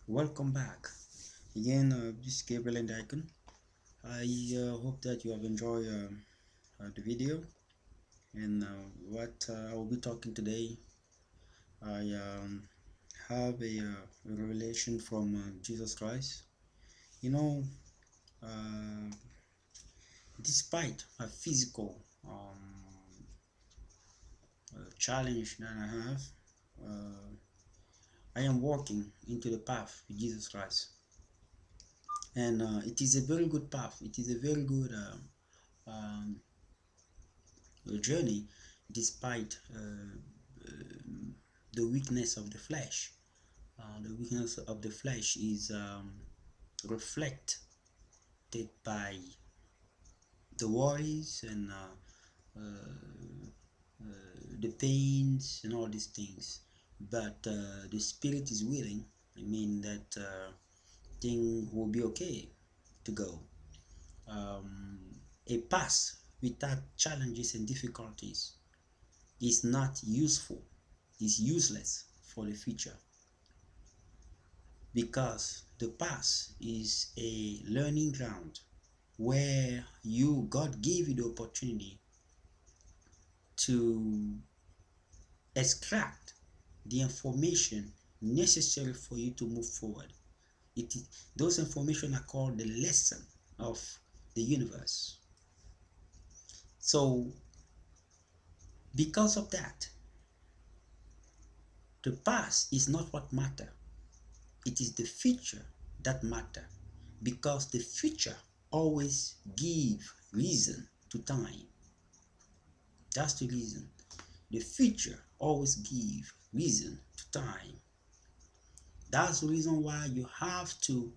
Welcome back. Again, this is Gabriel and Icon. I hope that you have enjoyed the video and what I will be talking today. I have a revelation from Jesus Christ. You know, uh, despite a physical challenge that I have, I am walking into the path with Jesus Christ. And it is a very good path. It is a very good um, journey despite the weakness of the flesh. The weakness of the flesh is reflected by the worries and the pains and all these things. But the spirit is willing. I mean that thing will be okay to go. A past without challenges and difficulties is not useful, is useless for the future, because the past is a learning ground where God gave you the opportunity to extract the information necessary for you to move forward. Those information are called the lesson of the universe. So because of that, the past is not what matters. It is the future that matter, because the future always give reason to time. That's the reason. The future always give reason to time. That's the reason why you have to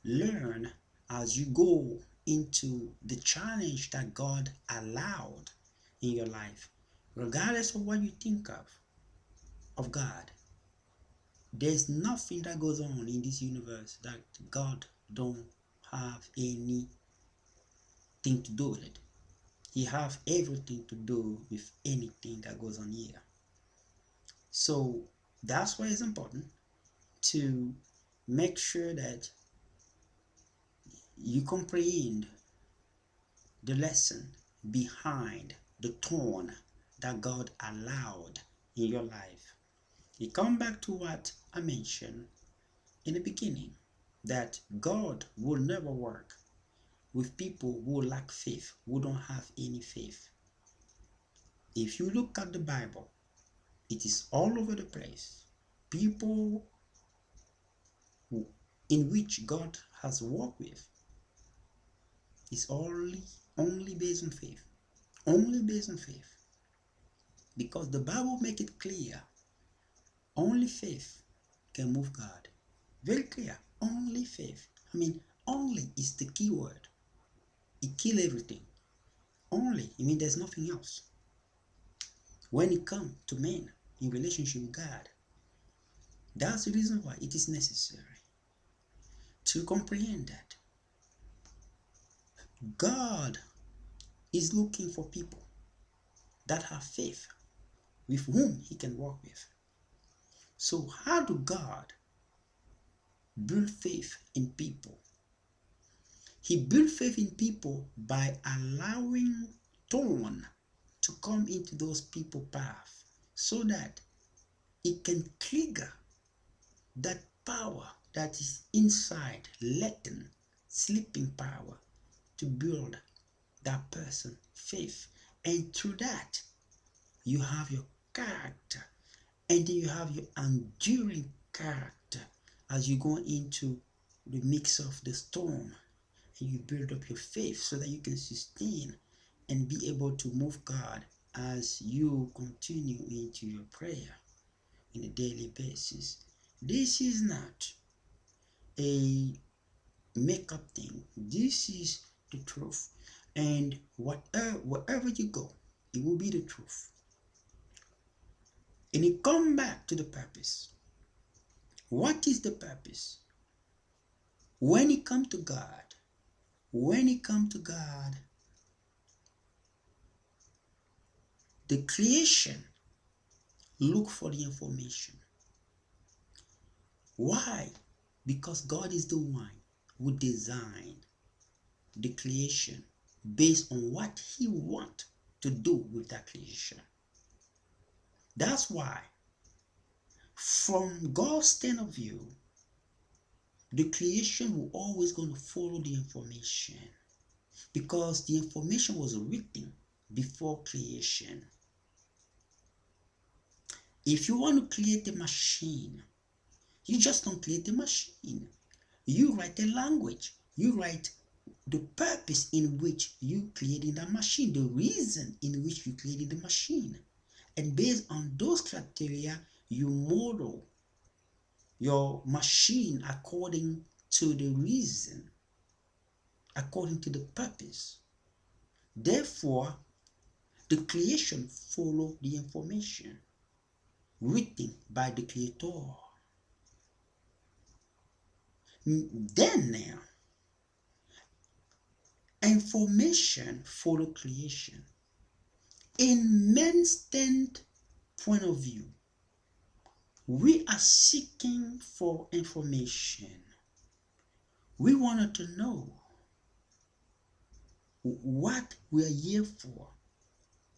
learn as you go into the challenge that God allowed in your life. Regardless of what you think of God, there's nothing that goes on in this universe that God don't have anything to do with it. He have everything to do with anything that goes on here. So that's why it's important to make sure that you comprehend the lesson behind the thorn that God allowed in your life. You come back to what I mentioned in the beginning, that God will never work with people who lack faith, who don't have any faith. If you look at the Bible, it is all over the place. People in which God has worked with is only based on faith. Only based on faith. Because the Bible make it clear, only faith can move God. Very clear. Only faith. I mean, only is the key word. It kills everything. Only. I mean, there's nothing else. When it comes to men in relationship with God, that's the reason why it is necessary to comprehend that God is looking for people that have faith with whom he can work with. So how do God build faith in people? He built faith in people by allowing thorn to come into those people's path, so that it can trigger that power that is inside, latent, sleeping power, to build that person faith. And through that, you have your character, and then you have your enduring character as you go into the mix of the storm, and you build up your faith so that you can sustain and be able to move God as you continue into your prayer on a daily basis. This is not a makeup thing. This is the truth. And wherever you go, it will be the truth. And it come back to the purpose. What is the purpose? When it come to God, the creation look for the information. Why? Because God is the one who designed the creation based on what he wants to do with that creation. That's why, from God's stand of view, the creation will always going to follow the information, because the information was written before creation. If you want to create a machine, you just don't create a machine. You write a language. You write the purpose in which you created the machine, the reason in which you created the machine. And based on those criteria, you model your machine according to the reason, according to the purpose. Therefore, the creation follow the information written by the creator. Then now, information follow creation. In man's standpoint of view, we are seeking for information. We wanted to know what we are here for.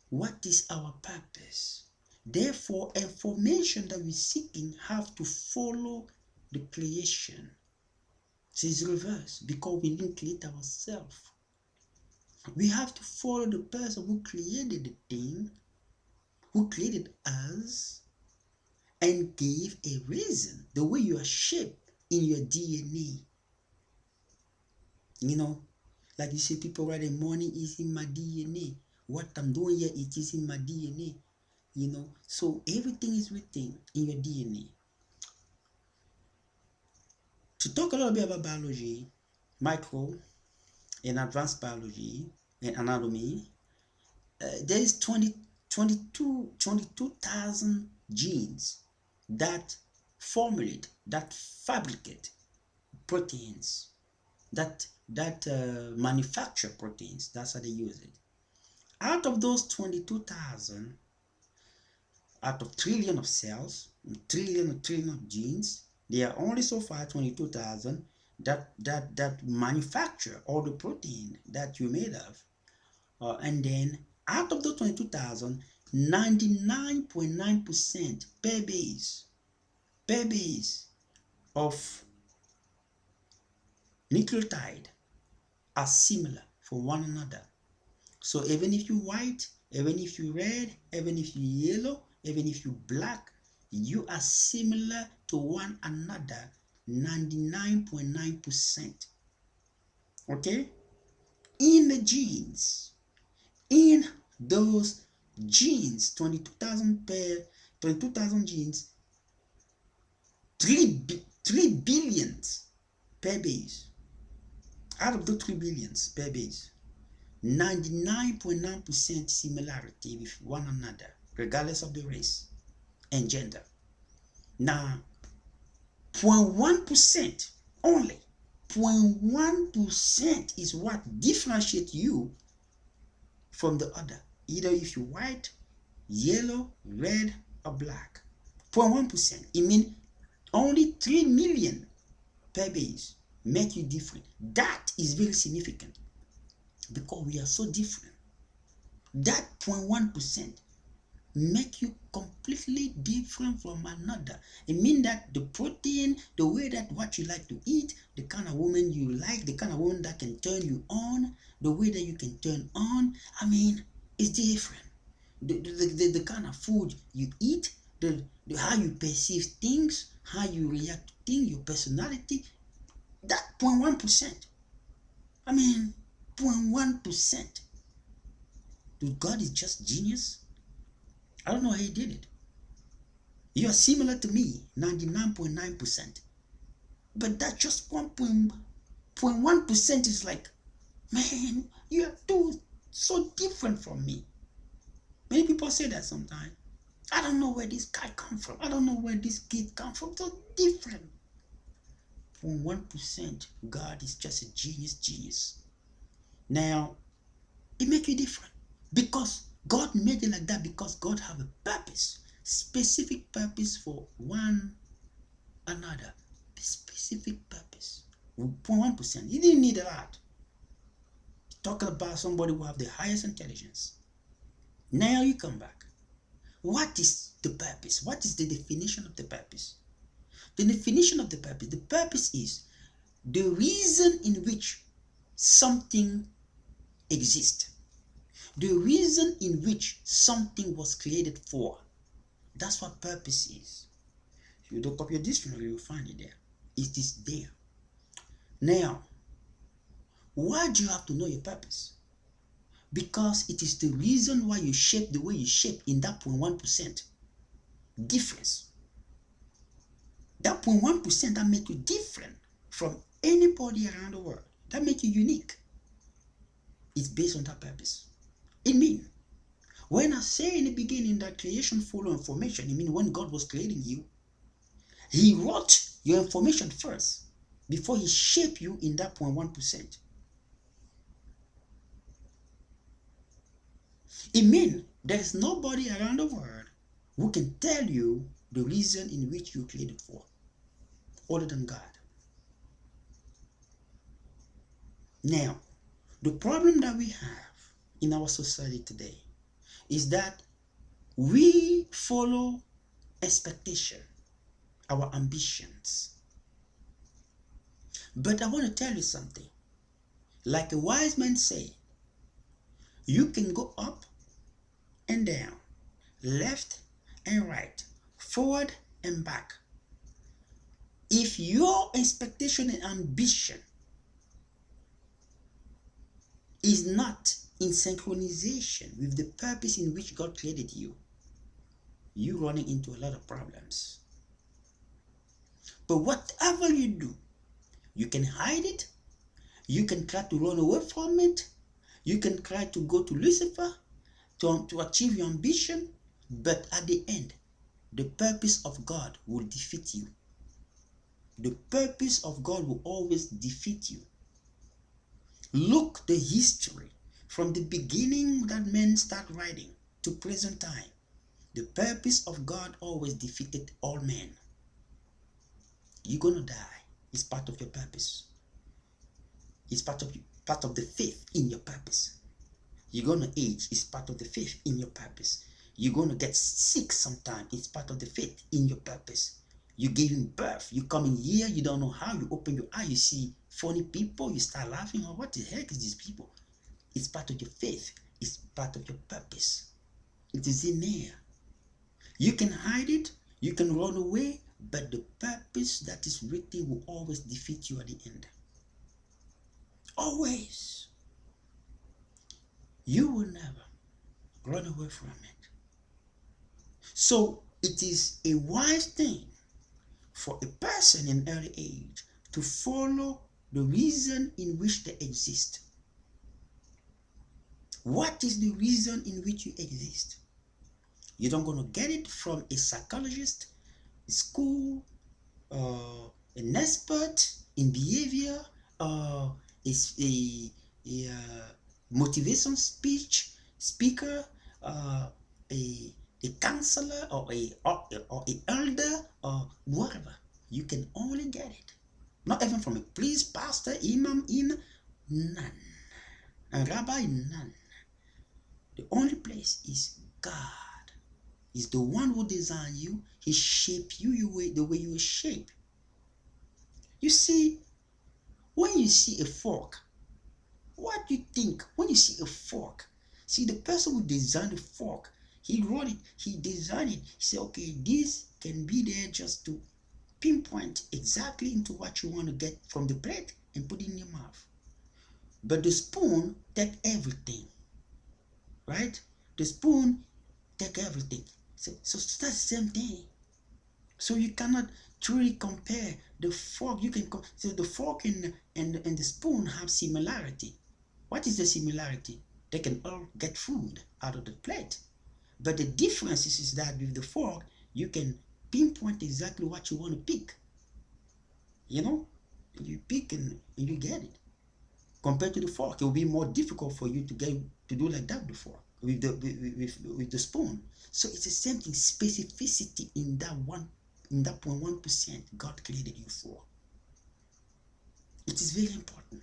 What is our purpose? Therefore, information that we're seeking have to follow the creation. It's reverse, because we didn't create ourselves. We have to follow the person who created the thing, who created us, and gave a reason, the way you are shaped in your DNA. You know, like you see people writing, money is in my DNA. What I'm doing here, it is in my DNA. You know, so everything is written in your DNA. To talk a little bit about biology, micro and advanced biology and anatomy, there is 22,000 genes that formulate, that fabricate proteins, that manufacture proteins. That's how they use it. Out of those 22,000, out of trillion of cells, trillion of genes, there are only so far 22,000 that manufacture all the protein that you're made of. And then out of the 22,000, 99.9% per base of nucleotide are similar for one another. So even if you're white, even if you're red, even if you're yellow, even if you're black, you are similar to one another 99.9%. Okay? In the genes, in those genes, 22,000 genes, 3 billions per base. Out of the 3 billions per base, 99.9% similarity with one another, regardless of the race and gender. Now, 0.1% only, 0.1% is what differentiates you from the other, either if you're white, yellow, red, or black. 0.1%. It means only 3 million per base make you different. That is very significant, because we are so different. That 0.1% make you completely different from another. It means that the protein, the way that what you like to eat, the kind of woman you like, the kind of woman that can turn you on, the way that you can turn on, I mean, it's different. The kind of food you eat, the how you perceive things, how you react to things, your personality, that 0.1%. I mean, 0.1%. Dude, God is just genius. I don't know how he did it. You are similar to me, 99.9%. But that just 1.1% is like, man, you are too so different from me. Many people say that sometimes. I don't know where this guy come from. I don't know where this kid come from. So different. 0.1%, God is just a genius. Now, it makes you different, because God made it like that, because God have a purpose, specific purpose for one another. Specific specific purpose. 0.1%. You didn't need a lot. Talking about somebody who have the highest intelligence. Now you come back. What is the purpose? What is the definition of the purpose? The definition of the purpose is the reason in which something exists. The reason in which something was created for. That's what purpose is. If you look up your dictionary, you'll find it there. It is there. Now, why do you have to know your purpose? Because it is the reason why you shape the way you shape in that 0.1% difference. That 0.1% that makes you different from anybody around the world. That makes you unique. It's based on that purpose. It means, when I say in the beginning that creation follows information, it means when God was creating you, He wrote your information first before He shaped you in that 0.1%. It means there's nobody around the world who can tell you the reason in which you created for, other than God. Now, the problem that we have in our society today is that we follow expectation, our ambitions. But I want to tell you something. Like a wise man said, you can go up and down, left and right, forward and back. If your expectation and ambition is not in synchronization with the purpose in which God created you, you're running into a lot of problems. But whatever you do, you can hide it, you can try to run away from it, you can try to go to Lucifer to achieve your ambition, but at the end, the purpose of God will defeat you. The purpose of God will always defeat you. Look the history from the beginning that men start writing to present time. The purpose of God always defeated all men. You're gonna die. It's part of your purpose. It's part of the faith in your purpose. You're gonna age. It's part of the faith in your purpose. You're gonna get sick sometime. It's part of the faith in your purpose. You giving birth. You come in here. You don't know how. You open your eye. You see funny people. You start laughing. Oh, what the heck is these people? It's part of your faith. It's part of your purpose. It is in there. You can hide it. You can run away. But the purpose that is written will always defeat you at the end. Always. You will never run away from it. So it is a wise thing for a person in early age to follow the reason in which they exist. What is the reason in which you exist? You're not going to get it from a psychologist, a school, an expert in behavior, a motivation speaker, a counselor, or a elder, or whatever. You can only get it. Not even from a priest, pastor, imam, none. A rabbi, none. The only place is God. He's the one who designed you. He shaped you the way you were shaped. You see, when you see a fork, what do you think when you see a fork? See, the person who designed the fork, he wrote it, he designed it. He said, okay, this can be there just to pinpoint exactly into what you want to get from the plate and put it in your mouth. But the spoon take everything, right? The spoon take everything. So that's the same thing. So you cannot truly compare the fork. You can so the fork and the spoon have similarity. What is the similarity? They can all get food out of the plate. But the difference is that with the fork, you can pinpoint exactly what you want to pick. You know, you pick and you get it. Compared to the fork, it will be more difficult for you to do like that before with the spoon. So it's the same thing, specificity in that 0.1% God created you for. It is very important.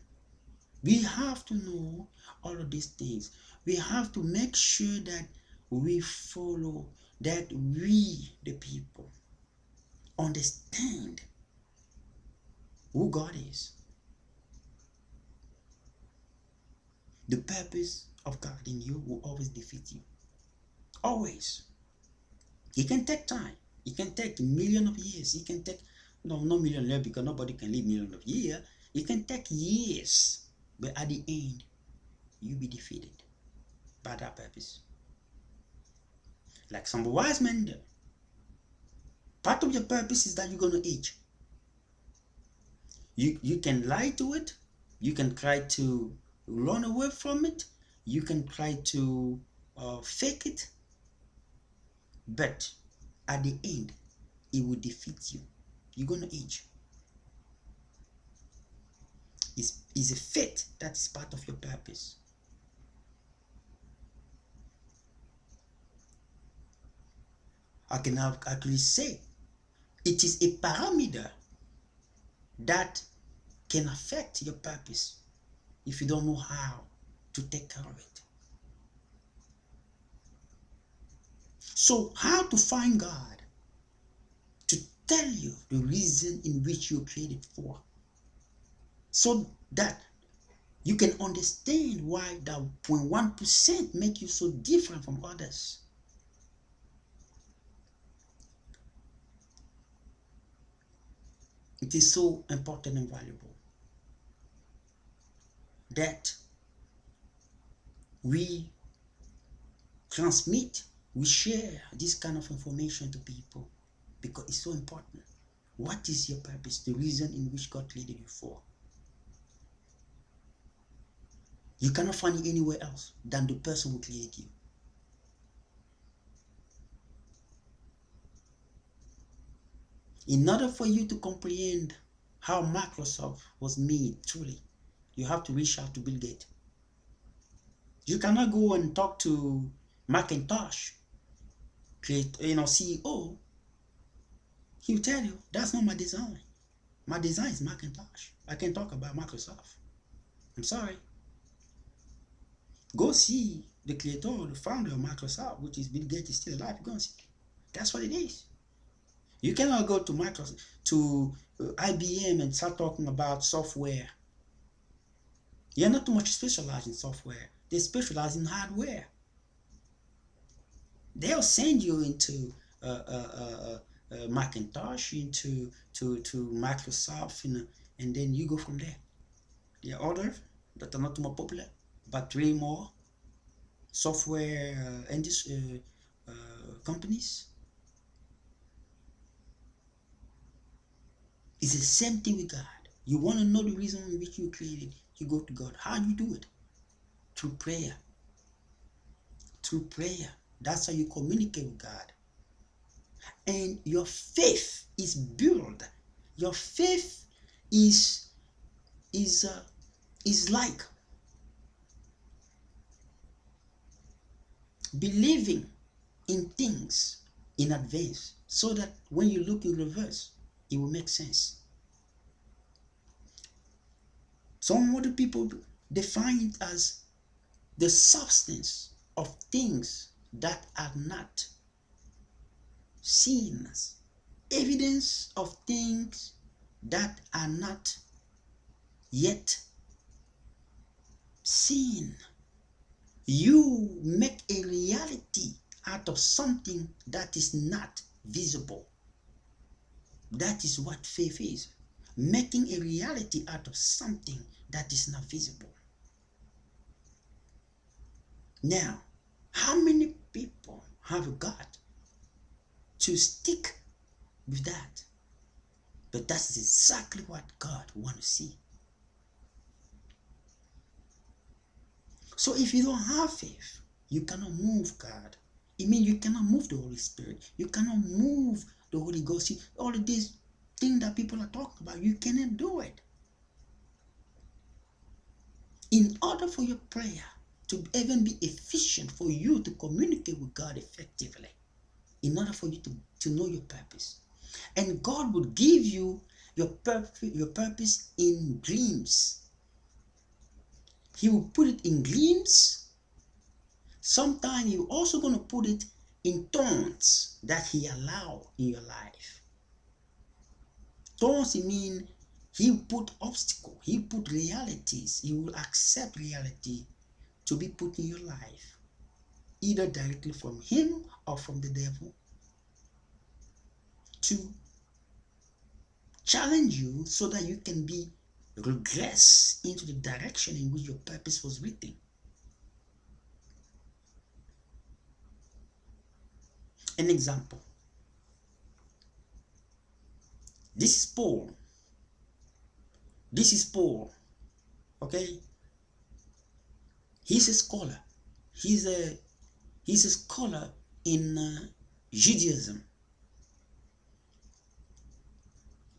We have to know all of these things. We have to make sure that we follow, that we, the people, understand who God is. The purpose of God in you will always defeat you. Always. It can take time. It can take millions of years. It can take, no million of years, because nobody can live millions of years. It can take years. But at the end, you'll be defeated by that purpose. Like some wise men do. Part of your purpose is that you're going to age. You can lie to it. You can try to run away from it. You can try to fake it. But at the end, it will defeat you. You're going to age. It's a fate that is part of your purpose. I can actually say it is a parameter that can affect your purpose if you don't know how to take care of it. So, how to find God to tell you the reason in which you're created for, so that you can understand why that 0.1% make you so different from others. It is so important and valuable that we transmit, we share this kind of information to people, because it's so important. What is your purpose? The reason in which God created you for. You cannot find it anywhere else than the person who created you. In order for you to comprehend how Microsoft was made truly, you have to reach out to Bill Gates. You cannot go and talk to Macintosh, CEO. He'll tell you, that's not my design. My design is Macintosh. I can talk about Microsoft. I'm sorry. Go see the creator, the founder of Microsoft, which is Bill Gates, is still alive. Go and see. That's what it is. You cannot go to Microsoft, to IBM and start talking about software. You're not too much specialized in software. They specialize in hardware. They'll send you into Macintosh, into to Microsoft, and then you go from there. There are others that are not too much popular, but three more software companies. It's the same thing with God. You want to know the reason in which you created, you go to God. How do you do it? Through prayer. Through prayer. That's how you communicate with God. And your faith is built. Your faith is like believing in things in advance, so that when you look in reverse, it will make sense. Some other people define it as the substance of things that are not seen, as evidence of things that are not yet seen. You make a reality out of something that is not visible. That is what faith is. Making a reality out of something that is not visible. Now, how many people have got to stick with that? But that's exactly what God wants to see. So if you don't have faith, you cannot move God. It means you cannot move the Holy Spirit. You cannot move the Holy Ghost. See, all of these things that people are talking about, you cannot do it. In order for your prayer to even be efficient, for you to communicate with God effectively, in order for you to know your purpose, and God would give you your purpose in dreams. He will put it in dreams. Sometimes you're also going to put it in thorns that he allowed in your life. Thorns, it means he put obstacle, he put realities. He will accept reality to be put in your life, either directly from him or from the devil, to challenge you so that you can be regress into the direction in which your purpose was written. An example. This is Paul. This is Paul. Okay? He's a scholar. He's a scholar in Judaism.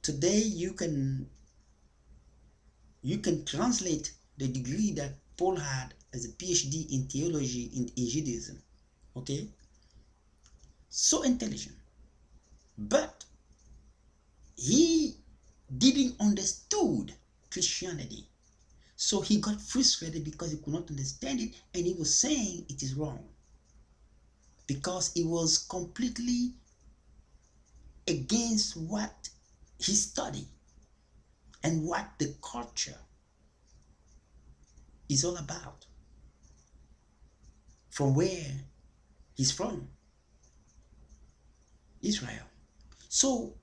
Today you can translate the degree that Paul had as a PhD in theology in Judaism. Okay? So intelligent. But he didn't understood Christianity. So he got frustrated because he could not understand it, and he was saying it is wrong. Because it was completely against what he studied and what the culture is all about. From where he's from, Israel. So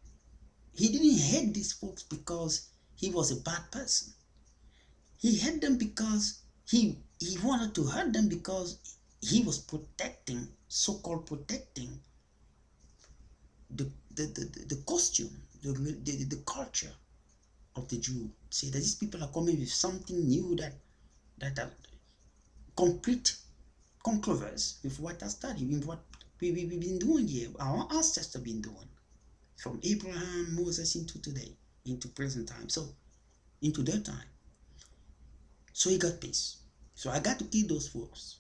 he didn't hate these folks because he was a bad person. He hate them because he wanted to hurt them because he was protecting, so-called protecting the costume, the culture of the Jew. See that these people are coming with something new that are complete controversy with what I studied, with what we've been doing here, our ancestors have been doing, from Abraham, Moses into today, into present time, so into their time. So he got peace. So I got to kill those folks.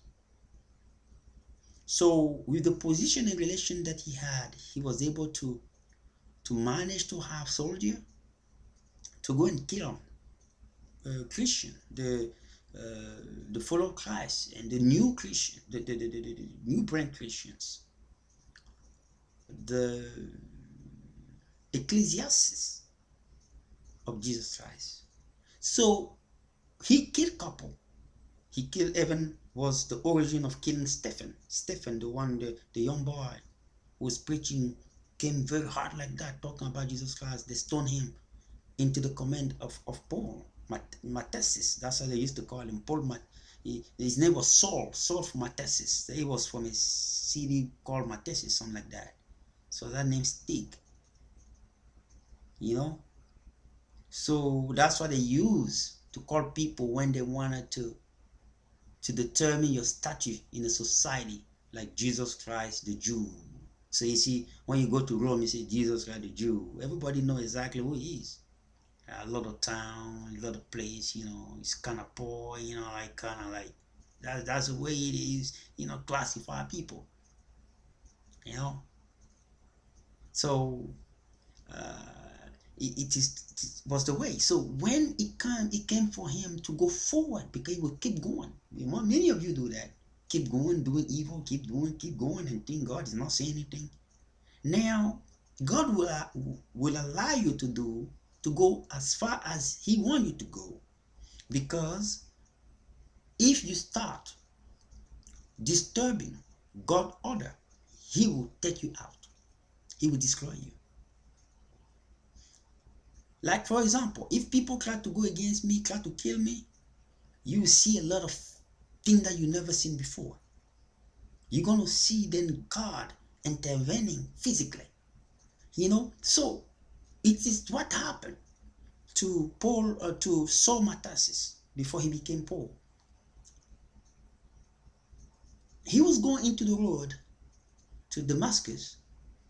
So with the position and relation that he had, he was able to manage to have soldier to go and kill Christian, the follow Christ and the new Christian, the new brand Christians, the ecclesiastics of Jesus Christ. So he killed couple. He killed, even was the origin of killing Stephen. Stephen, the one, the young boy who was preaching, came very hard like that, talking about Jesus Christ. They stoned him into the command of Paul, Mathesis. That's how they used to call him. Paul, his name was Saul from Mathesis. He was from a city called Mathesis, something like that. So that name stick. You know? So that's what they use to call people when they wanted to determine your status in a society, like Jesus Christ the Jew. So you see, when you go to Rome, you say Jesus Christ the Jew. Everybody knows exactly who he is. A lot of town, a lot of place, you know, it's kind of poor, you know, like kind of like that's the way it is, you know, classify people, you know. So it was the way. So when it came for him to go forward, because he would keep going. You know, many of you do that. Keep going, doing evil, keep going, and think God is not saying anything. Now, God will allow you to go as far as he wants you to go. Because if you start disturbing God's order, he will take you out. He will destroy you. Like, for example, if people try to go against me, try to kill me, you will see a lot of things that you never seen before. You're going to see then God intervening physically. You know, so it is what happened to Paul, to Saul Mathesis before he became Paul. He was going into the road to Damascus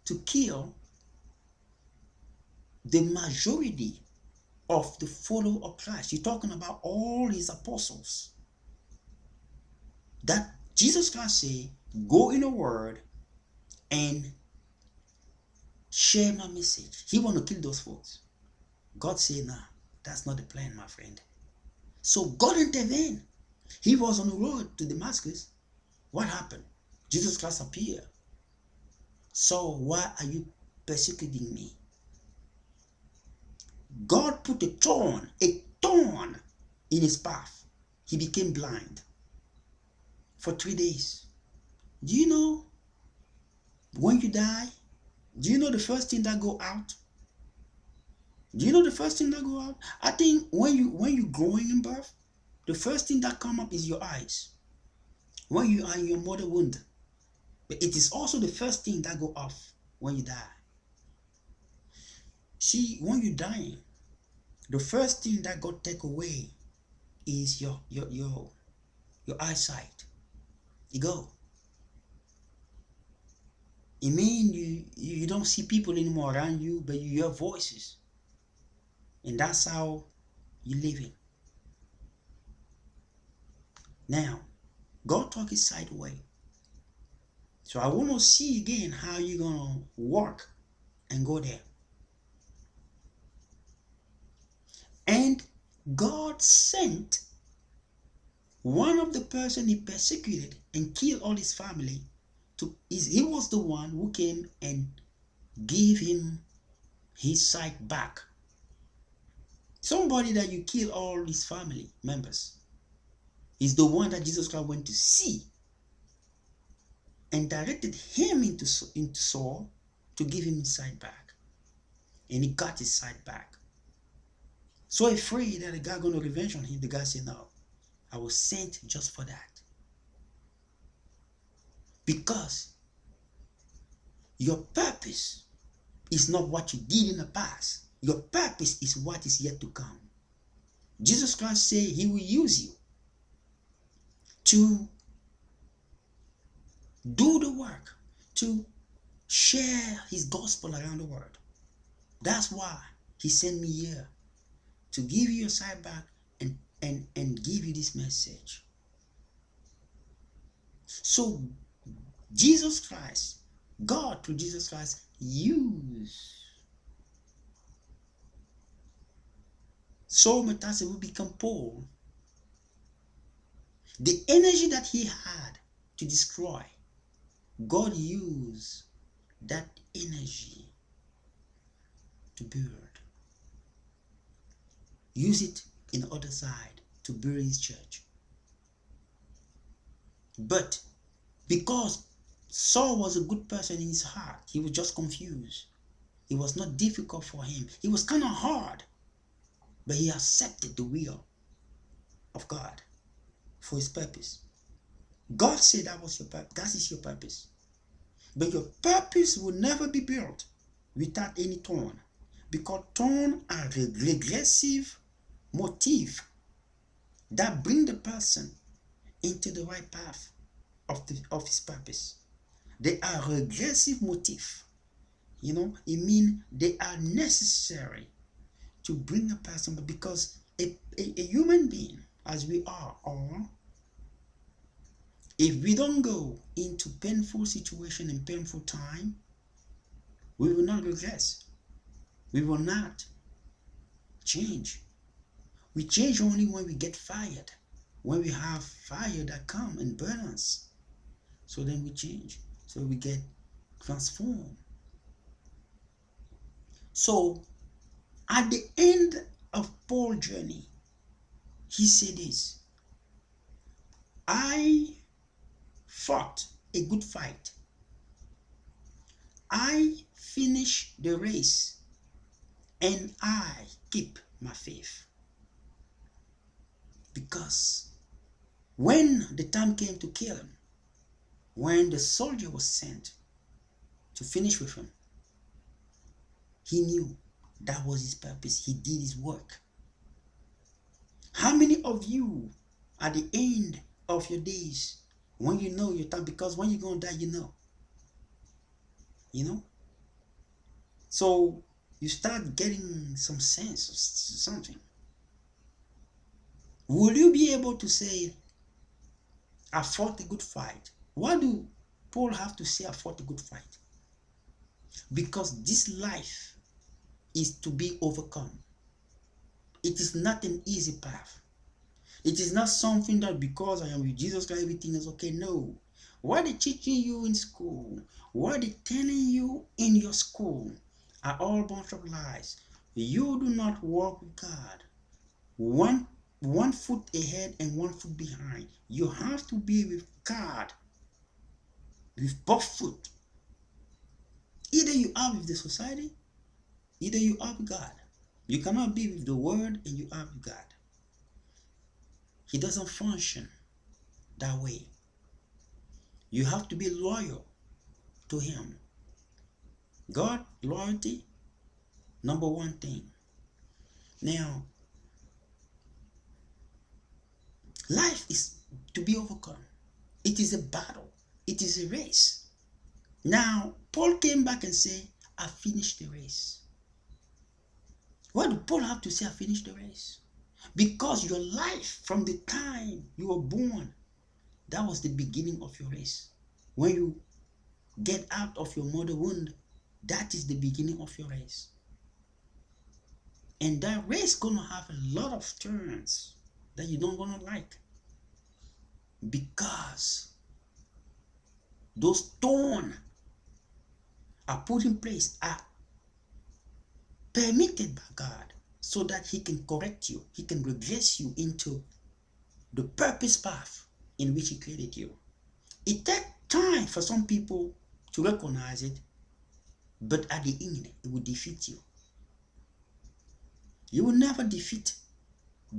to kill the majority of the follower of Christ. You're talking about all his apostles. That Jesus Christ said, go in the word and share my message. He want to kill those folks. God said, "No, that's not the plan, my friend." So God intervened. He was on the road to Damascus. What happened? Jesus Christ appeared. So why are you persecuting me? God put a thorn in his path. He became blind for 3 days. Do you know when you die? Do you know the first thing that go out? Do you know the first thing that go out? I think when you growing in birth, the first thing that come up is your eyes. When you are in your mother womb, but it is also the first thing that go off when you die. See, when you dying, the first thing that God take away is your eyesight. You go. It means you don't see people anymore around you, but you hear voices, and that's how you living. Now, God took his sight away. So I want to see again how you're gonna walk and go there. And God sent one of the person he persecuted and killed all his family. He was the one who came and gave him his sight back. Somebody that you kill all his family members is the one that Jesus Christ went to see and directed him into Saul to give him his sight back. And he got his sight back. So afraid that the guy gonna revenge on him, the guy said, "No, I was sent just for that." Because your purpose is not what you did in the past. Your purpose is what is yet to come. Jesus Christ said he will use you to do the work, to share his gospel around the world. That's why he sent me here, to give you your sight back and give you this message. So Jesus Christ, God through Jesus Christ, use Saul Matase will become Paul. The energy that he had to destroy, God used that energy to build. Use it in the other side to build his church. But because Saul was a good person in his heart, he was just confused. It was not difficult for him. It was kind of hard, but he accepted the will of God for his purpose. God said that was your purpose. That is your purpose. But your purpose will never be built without any thorn, because thorn are regressive motive that bring the person into the right path of his purpose. They are regressive motive. It means they are necessary to bring a person, because a human being, as we are, or if we don't go into painful situation and painful time, we will not regress. We will not change. We change only when we get fired, when we have fire that come and burn us. So then we change. So we get transformed. So at the end of Paul's journey, he said this: I fought a good fight. I finished the race, and I keep my faith. Because when the time came to kill him, when the soldier was sent to finish with him, he knew that was his purpose. He did his work. How many of you at the end of your days, when you know your time, because when you're going to die, you know? So you start getting some sense of something. Will you be able to say, I fought a good fight? Why do Paul have to say I fought a good fight? Because this life is to be overcome. It is not an easy path. It is not something that because I am with Jesus Christ, everything is okay. No. What they teaching you in school, what they telling you in your school are all bunch of lies. You do not walk with God. One foot ahead and one foot behind. You have to be with God with both foot. Either you are with the society, either you are with God. You cannot be with the world and you are with God. He doesn't function that way. You have to be loyal to him. God, loyalty, number one thing. Now, life is to be overcome. It is a battle. It is a race. Now, Paul came back and said, I finished the race. What do Paul have to say, I finished the race? Because your life from the time you were born, that was the beginning of your race. When you get out of your mother womb, that is the beginning of your race. And that race gonna have a lot of turns that you don't gonna like. Because those thorns are put in place, are permitted by God so that he can correct you. He can regress you into the purpose path in which he created you. It takes time for some people to recognize it, but at the end, it will defeat you. You will never defeat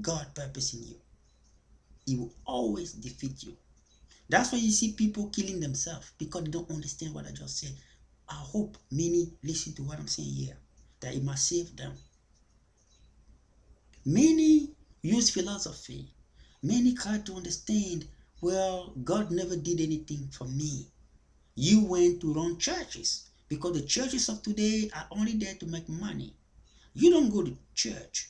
God's purpose in you. He will always defeat you. That's why you see people killing themselves, because they don't understand what I just said. I hope many listen to what I'm saying here, that it must save them. Many use philosophy. Many try to understand, well, God never did anything for me. You went to wrong churches, because the churches of today are only there to make money. You don't go to church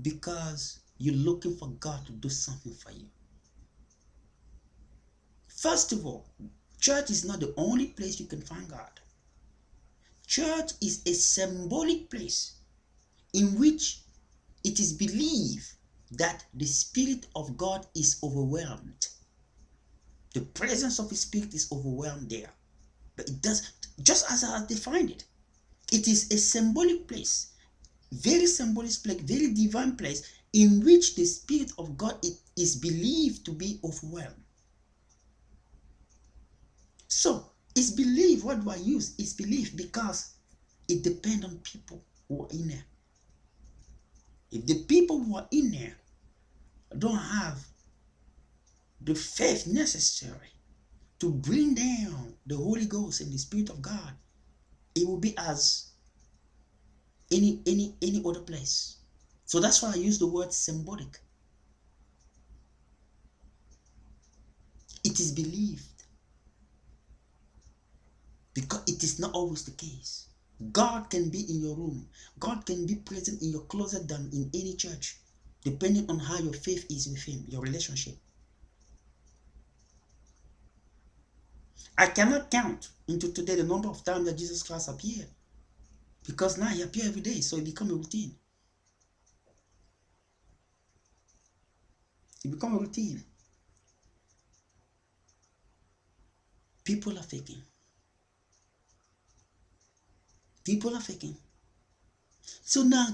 because you're looking for God to do something for you. First of all, church is not the only place you can find God. Church is a symbolic place in which it is believed that the Spirit of God is overwhelmed. The presence of the Spirit is overwhelmed there. But it does, just as I defined it, it is a symbolic place, very symbolic place, very divine place, in which the Spirit of God is believed to be overwhelmed. So, it's belief. What do I use? It's belief because it depends on people who are in there. If the people who are in there don't have the faith necessary to bring down the Holy Ghost and the Spirit of God, it will be as any other place. So that's why I use the word symbolic. It is believed because it is not always the case. God can be in your room. God can be present in your closet than in any church, depending on how your faith is with him, your relationship. I cannot count into today the number of times that Jesus Christ appeared, because now he appears every day, so it becomes a routine. It becomes a routine. People are faking. People are faking. So now,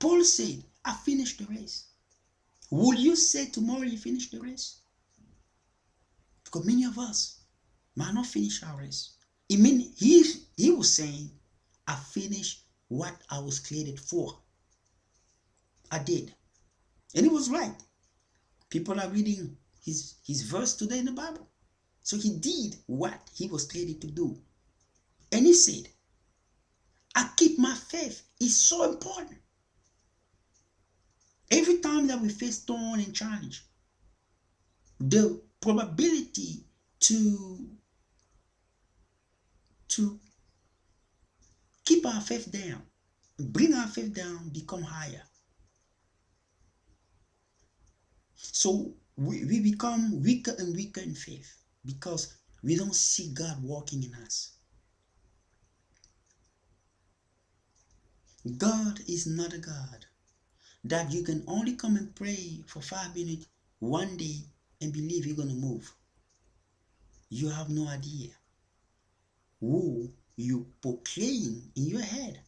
Paul said, I finished the race. Will you say tomorrow you finish the race? Because many of us might not finish our race. It means he was saying, I finished what I was created for. I did. And he was right. People are reading his verse today in the Bible. So he did what he was created to do. And he said, I keep my faith. It's so important. Every time that we face thorn and challenge, the probability to keep our faith down, bring our faith down, become higher. So we become weaker and weaker in faith because we don't see God working in us. God is not a God that you can only come and pray for 5 minutes one day and believe you're going to move. You have no idea who you proclaim in your head.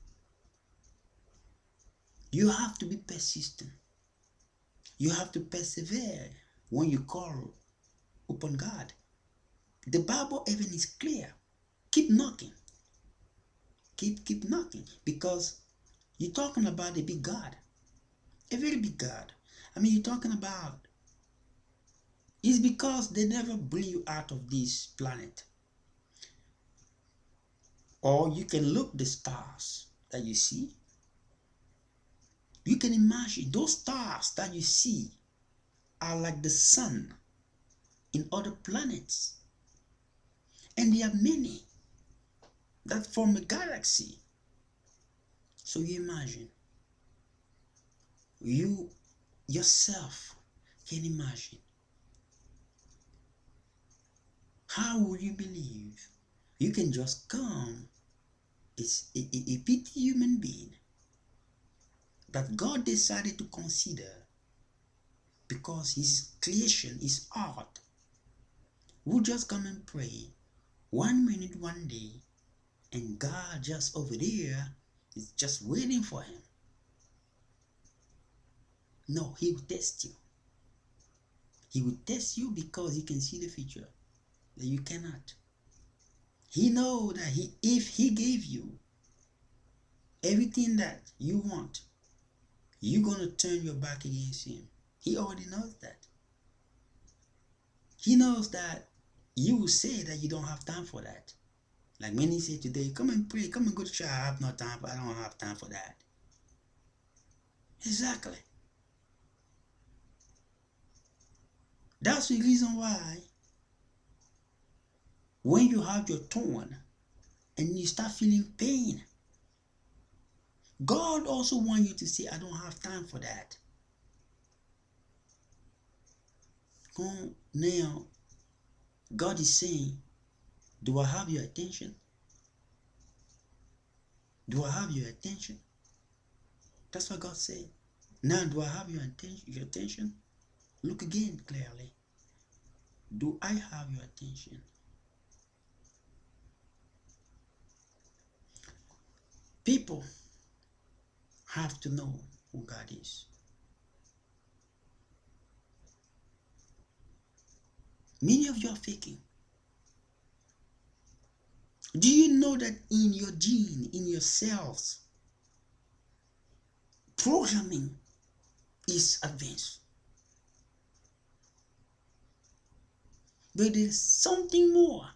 You have to be persistent. You have to persevere when you call upon God. The Bible even is clear. Keep knocking. Keep knocking, because you're talking about a big God. A very big God. I mean, you're talking about, it's because they never bring you out of this planet. Or you can look the stars that you see. You can imagine those stars that you see are like the sun in other planets. And there are many that form a galaxy. So you imagine, you yourself can imagine. How will you believe you can just come as a petty human being that God decided to consider because his creation, his art, will just come and pray 1 minute one day, and God just over there is just waiting for him? No, he will test you. He will test you because he can see the future that you cannot. He knows that if he gave you everything that you want, you're going to turn your back against him. He already knows that. He knows that you will say that you don't have time for that. Like many say today, come and pray, come and go to church. I have no time, I don't have time for that. Exactly. That's the reason why when you have your thorn and you start feeling pain, God also wants you to say, I don't have time for that. Now, God is saying, do I have your attention? Do I have your attention? That's what God said. Now, do I have your attention? Look again clearly. Do I have your attention? People have to know who God is. Many of you are faking. Do you know that in your gene, in your cells, programming is advanced? But there's something more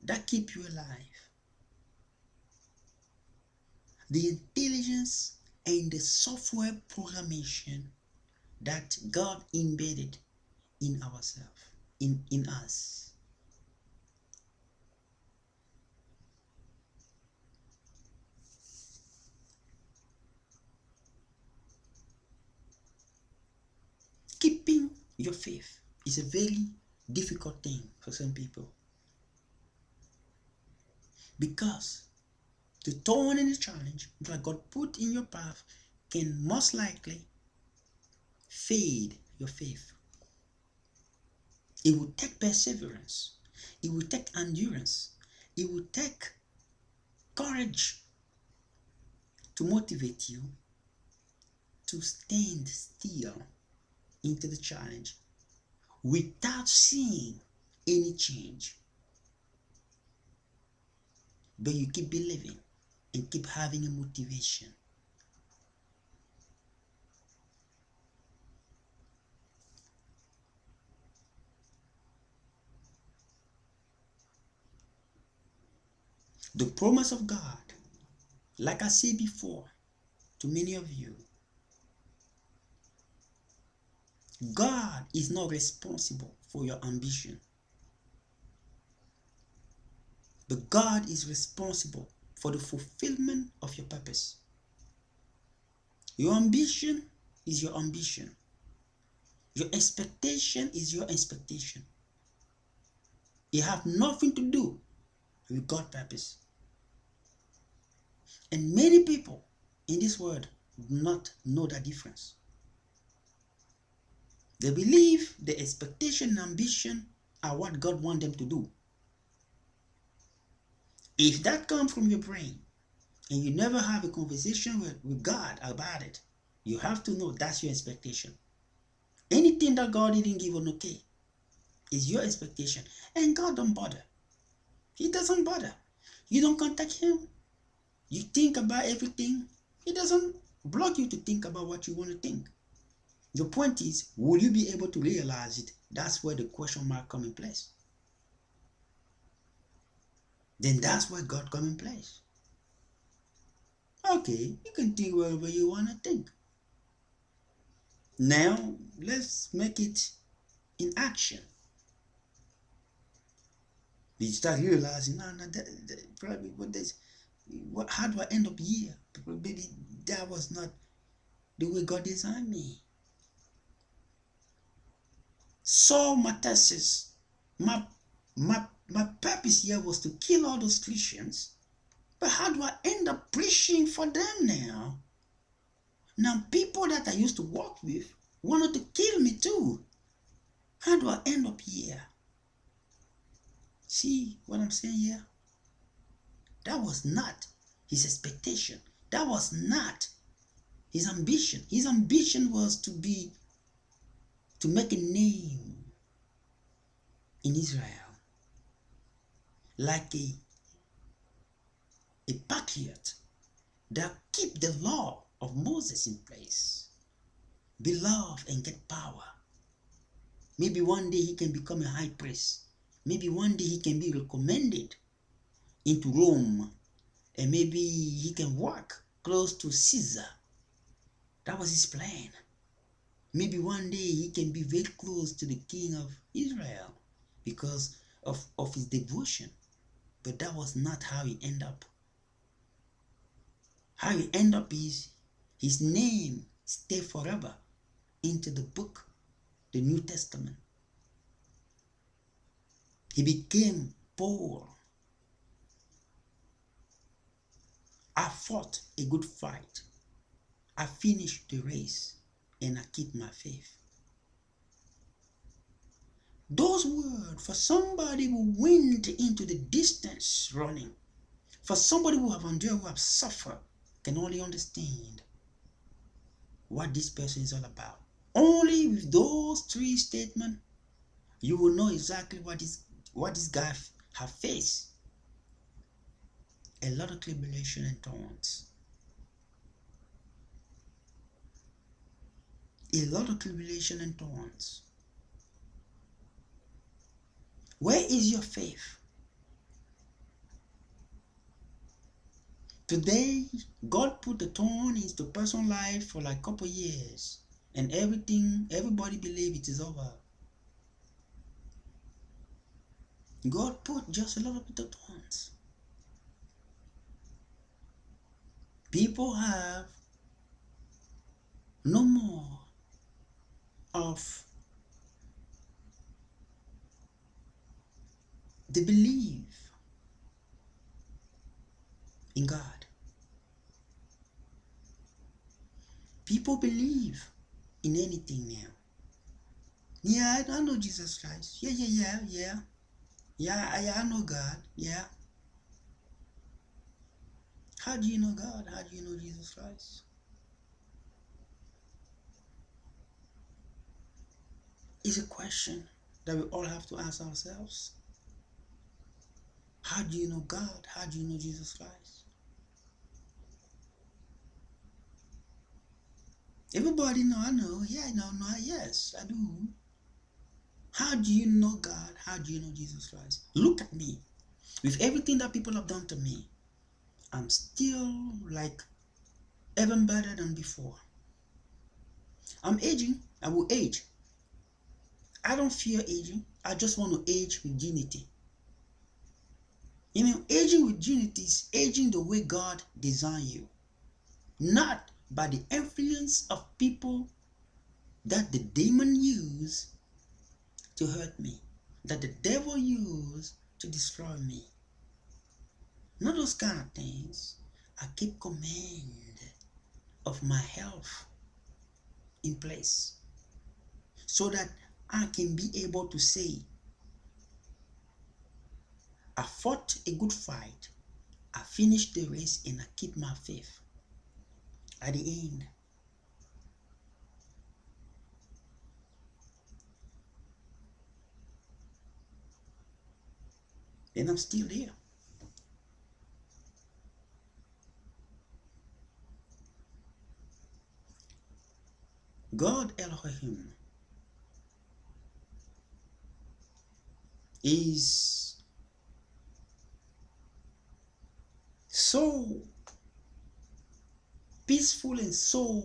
that keeps you alive. The intelligence and the software programmation that God embedded in ourselves, in us. Keeping your faith is a very difficult thing for some people, because the thorn and the challenge that God put in your path can most likely fade your faith. It will take perseverance. It will take endurance. It will take courage to motivate you to stand still into the challenge without seeing any change. But you keep believing and keep having a motivation. The promise of God, like I said before to many of you, God is not responsible for your ambition, but God is responsible for the fulfillment of your purpose. Your ambition is your ambition. Your expectation is your expectation. It has nothing to do with God's purpose. And many people in this world do not know the difference. They believe the expectation and ambition are what God wants them to do. If that comes from your brain and you never have a conversation with God about it, you have to know that's your expectation. Anything that God didn't give an okay is your expectation. And God don't bother. He doesn't bother. You don't contact him. You think about everything. He doesn't block you to think about what you want to think. The point is, will you be able to realize it? That's where the question mark comes in place. Then that's where God comes in place. Okay, you can think whatever you want to think. Now, let's make it in action. You start realizing, no, probably how do I end up here? Maybe that was not the way God designed me. Saul Matasis, my purpose here was to kill all those Christians, but how do I end up preaching for them now? Now people that I used to work with wanted to kill me too. How do I end up here? See what I'm saying here? That was not his expectation. That was not his ambition. His ambition was to make a name in Israel, like a patriot that keep the law of Moses in place, beloved and get power. Maybe one day he can become a high priest. Maybe one day he can be recommended into Rome, and maybe he can work close to Caesar. That was his plan. Maybe one day he can be very close to the king of Israel because of his devotion. But that was not how he ended up. How he ended up is his name stayed forever into the book, the New Testament. He became Paul. I fought a good fight. I finished the race and I keep my faith. Those words for somebody who went into the distance running, for somebody who have endured, who have suffered, can only understand what this person is all about. Only with those three statements, you will know exactly what this guy have faced. A lot of tribulation and thorns. A lot of tribulation and thorns. Where is your faith? Today, God put the thorn into the person's life for like a couple years, and everybody believe it is over. God put just a little bit of thorns. People have no more of the belief in God. People believe in anything now. Yeah, I know Jesus Christ. Yeah, I know God. Yeah. How do you know God? How do you know Jesus Christ? It's a question that we all have to ask ourselves. How do you know God? How do you know Jesus Christ? Everybody know, I know. Yeah, I know. Yes, I do. How do you know God? How do you know Jesus Christ? Look at me. With everything that people have done to me, I'm still like even better than before. I'm aging. I will age. I don't fear aging. I just want to age with dignity. You know, aging with dignity is aging the way God designed you. Not by the influence of people that the demon used to hurt me, that the devil used to destroy me. Not those kind of things. I keep command of my health in place. so that I can be able to say, I fought a good fight, I finished the race, and I keep my faith. At the end, then I'm still there. God Elohim is so peaceful and so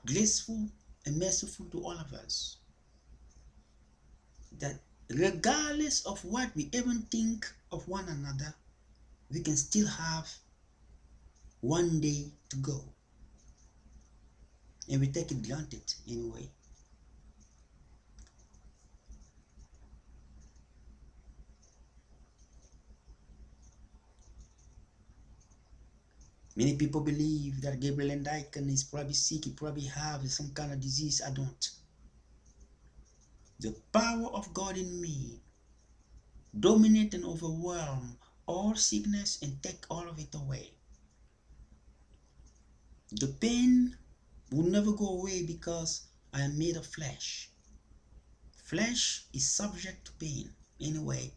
graceful and merciful to all of us that regardless of what we even think of one another, we can still have one day to go. And we take it granted anyway. Many people believe that Gabriel and Icon is probably sick, he probably have some kind of disease. I don't. The power of God in me dominate and overwhelm all sickness and take all of it away. The pain will never go away because I am made of flesh. Flesh is subject to pain anyway.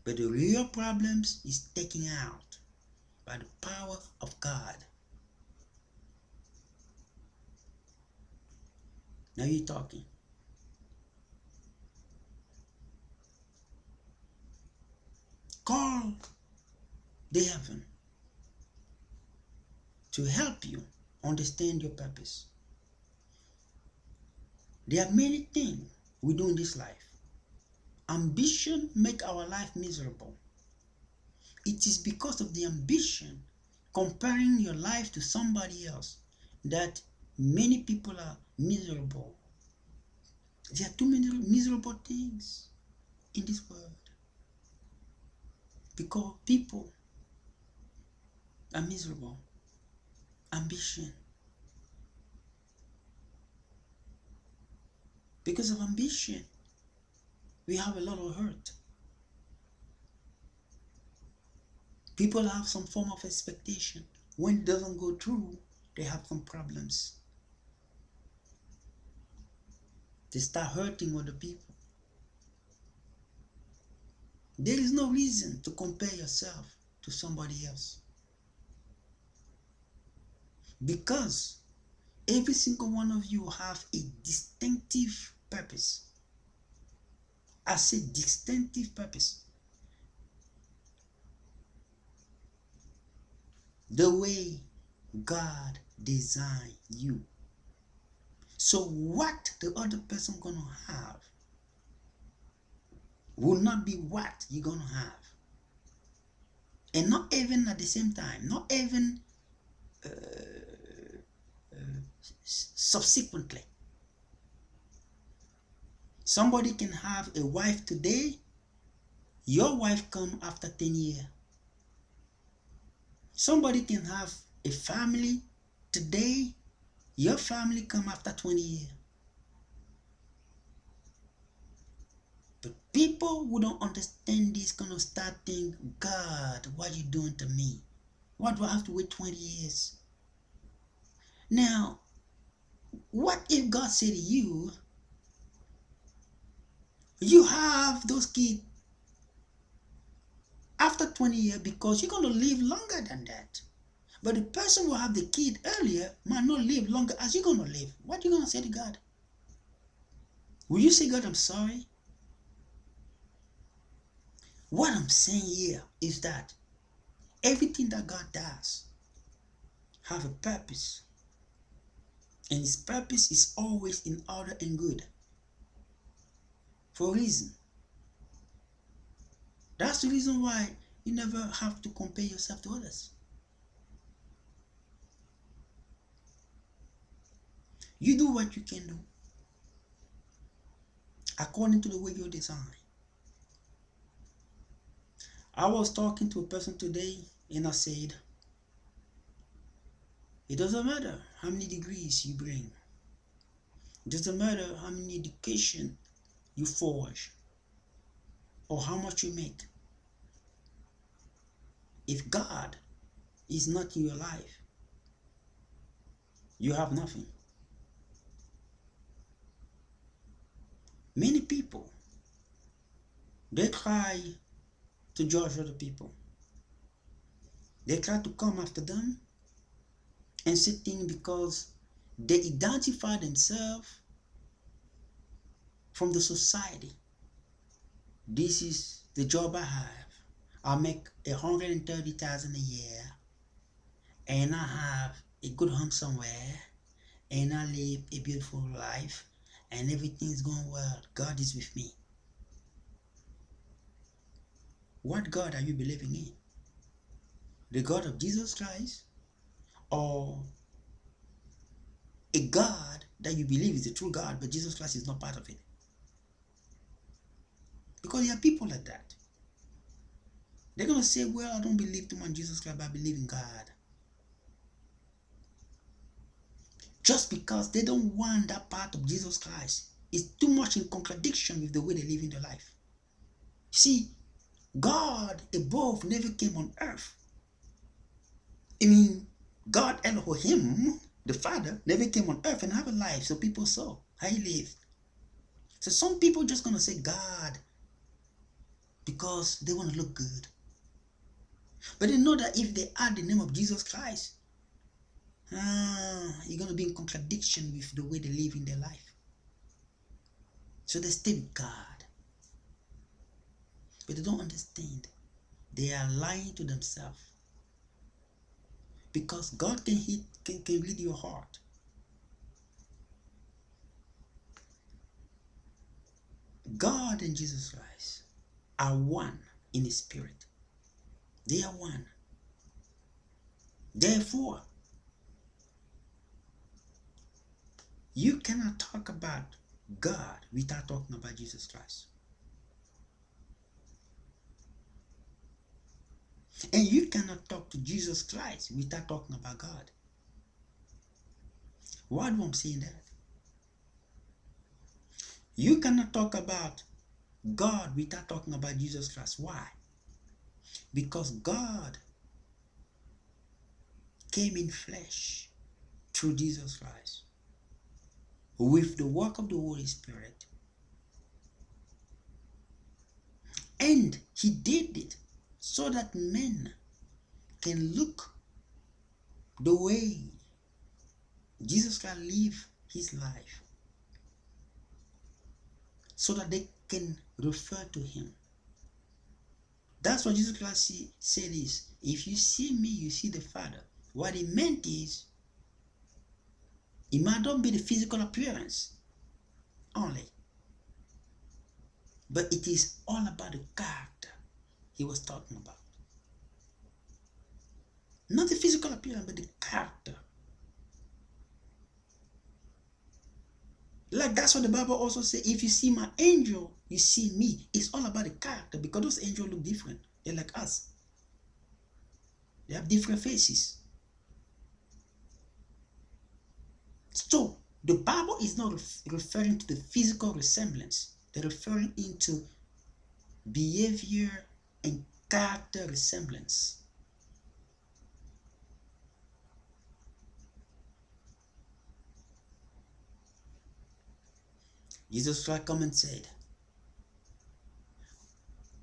But the real problems is taken out by the power of God. Now you're talking. Call the heaven to help you understand your purpose. There are many things we do in this life. Ambition make our life miserable. It is because of the ambition, comparing your life to somebody else, that many people are miserable. There are too many miserable things in this world because people are miserable. Ambition. Because of ambition, we have a lot of hurt. People have some form of expectation. When it doesn't go through, they have some problems. They start hurting other people. There is no reason to compare yourself to somebody else. Because every single one of you have a distinctive purpose. I say distinctive purpose. The way God designed you. So what the other person gonna have will not be what you're gonna have. And not even at the same time, not even subsequently. Somebody can have a wife today, your wife come after 10 years. Somebody can have a family today, your family come after 20 years. But people who don't understand this gonna start thinking, God, what are you doing to me? Why do I have to wait 20 years? Now, what if God said to you, you have those kids after 20 years because you're going to live longer than that. But the person who have the kid earlier might not live longer as you're going to live. What are you going to say to God? Will you say, God, I'm sorry? What I'm saying here is that everything that God does have a purpose. And his purpose is always in order and good. For a reason. That's the reason why you never have to compare yourself to others. You do what you can do according to the way you're designed. I was talking to a person today and I said, it doesn't matter how many degrees you bring. Doesn't matter how many education you forge or how much you make. If God is not in your life, you have nothing. Many people, they try to judge other people. They try to come after them and say things because they identify themselves from the society. This is the job I have. I make 130,000 a year, and I have a good home somewhere, and I live a beautiful life, and everything is going well. God is with me. What God are you believing in? The God of Jesus Christ, or a God that you believe is the true God, but Jesus Christ is not part of it? Because there are people like that. They're going to say, well, I don't believe too much Jesus Christ, but I believe in God. Just because they don't want that part of Jesus Christ is too much in contradiction with the way they live in their life. See, God above never came on earth. I mean, God Elohim, the Father, never came on earth and have a life so people saw how he lived. So some people just going to say God because they want to look good. But they know that if they add the name of Jesus Christ, you're going to be in contradiction with the way they live in their life. So they stay with God. But they don't understand. They are lying to themselves. Because God can read your heart. God and Jesus Christ are one in the spirit. They are one. Therefore, you cannot talk about God without talking about Jesus Christ. And you cannot talk to Jesus Christ without talking about God. Why do I say that? You cannot talk about God without talking about Jesus Christ. Why? Because God came in flesh through Jesus Christ with the work of the Holy Spirit. And he did it so that men can look the way Jesus Christ lived his life, so that they can refer to him. That's what Jesus Christ said is, if you see me, you see the Father. What he meant is, it might not be the physical appearance only, but it is all about the character he was talking about. Not the physical appearance, but the character. Like that's what the Bible also says. If you see my angel, you see me. It's all about the character, because those angels look different. They're like us. They have different faces. So the Bible is not referring to the physical resemblance. They're referring into behavior and character resemblance. Jesus Christ come and said,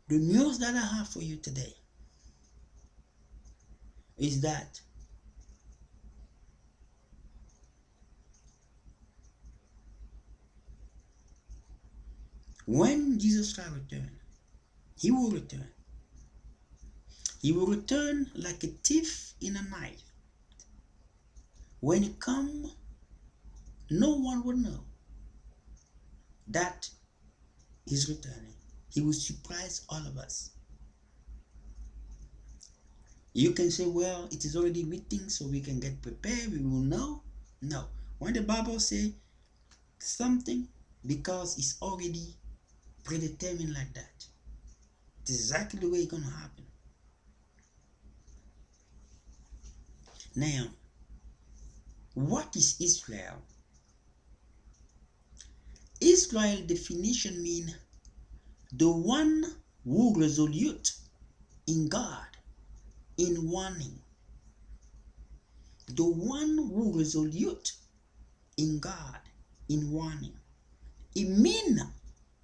the news that I have for you today is that when Jesus Christ returns, he will return. He will return like a thief in a night. When he comes, no one will know that he's returning. He will surprise all of us. You can say, well, it is already written, so we can get prepared, we will know. No. When the Bible says something, because it's already predetermined like that, it's exactly the way it's going to happen. Now, what is Israel? Israel definition means the one who resolute in God in warning. The one who resolute in God in warning. It means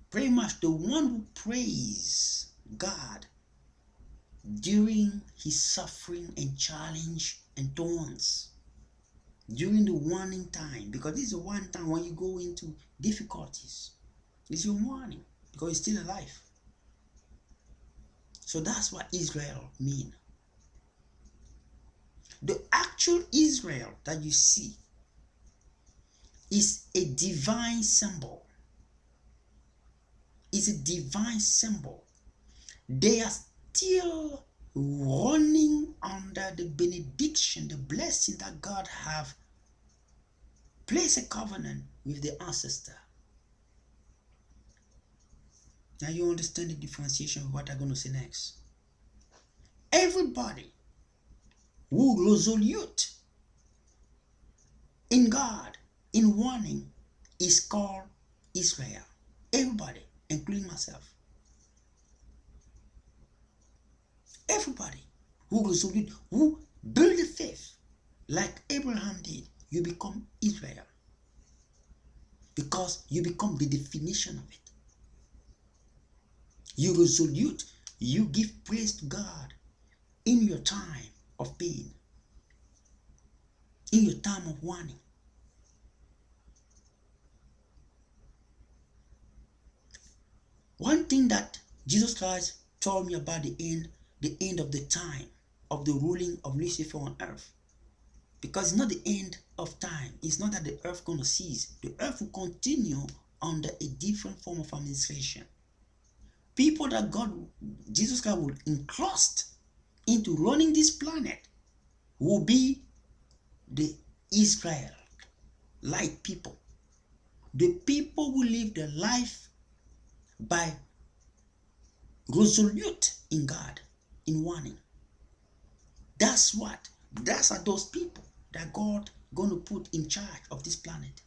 pretty much the one who praise God during his suffering and challenge and thorns. During the warning time, because this is a one time when you go into difficulties. It's your warning because you're still alive. So that's what Israel means. The actual Israel that you see is a divine symbol. It's a divine symbol. They are still running under the benediction, the blessing that God have placed a covenant with the ancestor. Now you understand the differentiation of what I'm going to say next. Everybody who resolute in God, in warning, is called Israel. Everybody, including myself. Everybody who resolute, who build a faith like Abraham did, you become Israel. Because you become the definition of it. You resolute, you give praise to God in your time of pain, in your time of warning. One thing that Jesus Christ told me about the end of the time of the ruling of Lucifer on earth. Because it's not the end of time. It's not that the earth going to cease. The earth will continue under a different form of administration. People that Jesus Christ will entrust into running this planet will be the Israel like people. The people who live their life by resolute in God, in warning. That's are those people that God going to put in charge of this planet.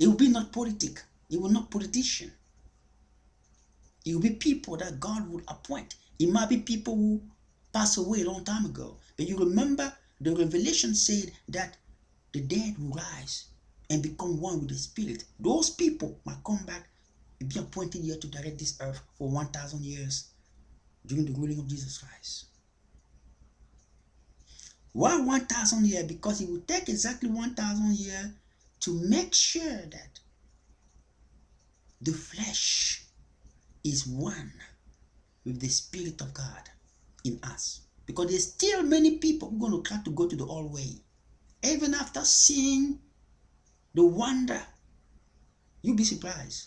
It will be not politic. It will not politician. It will be people that God would appoint. It might be people who passed away a long time ago. But you remember the revelation said that the dead will rise and become one with the spirit. Those people might come back and be appointed here to direct this earth for 1,000 years during the ruling of Jesus Christ. Why 1,000 years? Because it will take exactly 1,000 years to make sure that the flesh is one with the Spirit of God in us. Because there's still many people who are going to try to go to the old way. Even after seeing the wonder, you'll be surprised.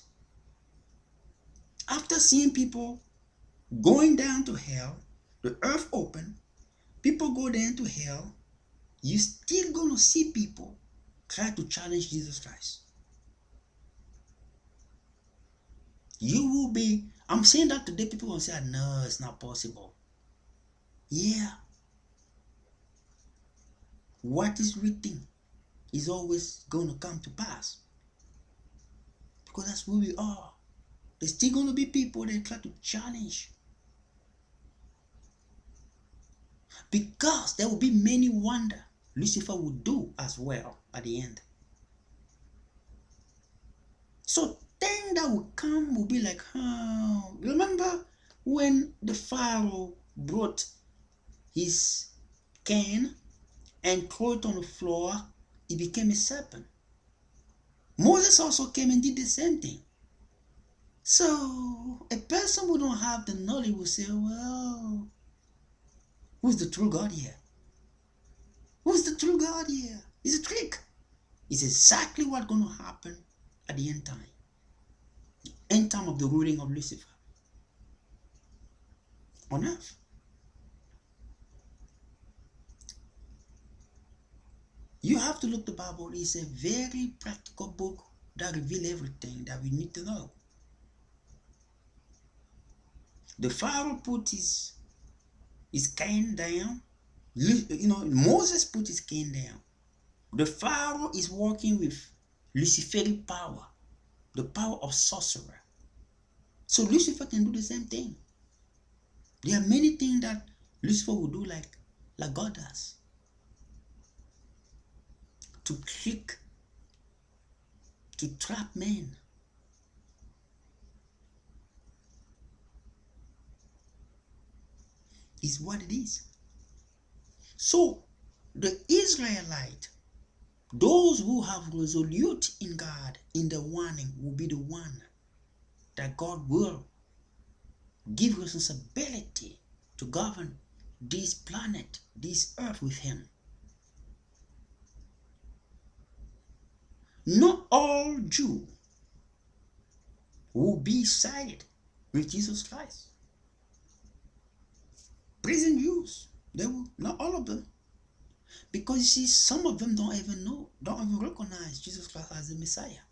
After seeing people going down to hell, the earth open, people go down to hell, you're still going to see people try to challenge Jesus Christ. You will be, I'm saying that today, people will say, no, it's not possible. Yeah. What is written is always going to come to pass. Because that's who we are. There's still going to be people that try to challenge. Because there will be many wonder Lucifer will do as well at the end. So thing that will come will be like, remember when the Pharaoh brought his cane and threw it on the floor, it became a serpent. Moses also came and did the same thing. So a person who don't have the knowledge will say, well, who's the true God here? Who's the true God here? It's a trick. It's exactly what's going to happen at the end time. The end time of the ruling of Lucifer on earth. You have to look the Bible. It's a very practical book that reveals everything that we need to know. The Pharaoh put his cane down. Moses put his cane down. The Pharaoh is working with Luciferic power. the power of sorcerer. So Lucifer can do the same thing. There are many things that Lucifer will do like God does. To trick, to trap men. Is what it is. So the Israelite, those who have resolute in God, in the warning, will be the one that God will give responsibility to govern this planet, this earth with him. Not all Jews will be sided with Jesus Christ. Prison Jews, they will, not all of them. Because you see, some of them don't even recognize Jesus Christ as the Messiah.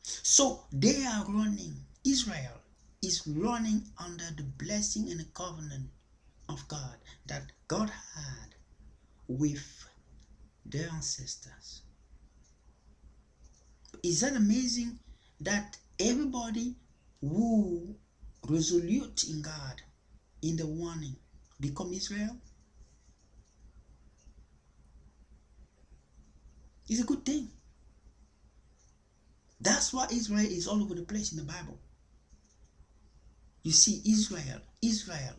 So they are running, Israel is running under the blessing and the covenant of God that God had with their ancestors. Is that amazing that everybody who resolute in God, in the warning, become Israel? It's a good thing. That's why Israel is all over the place in the Bible. You see, Israel,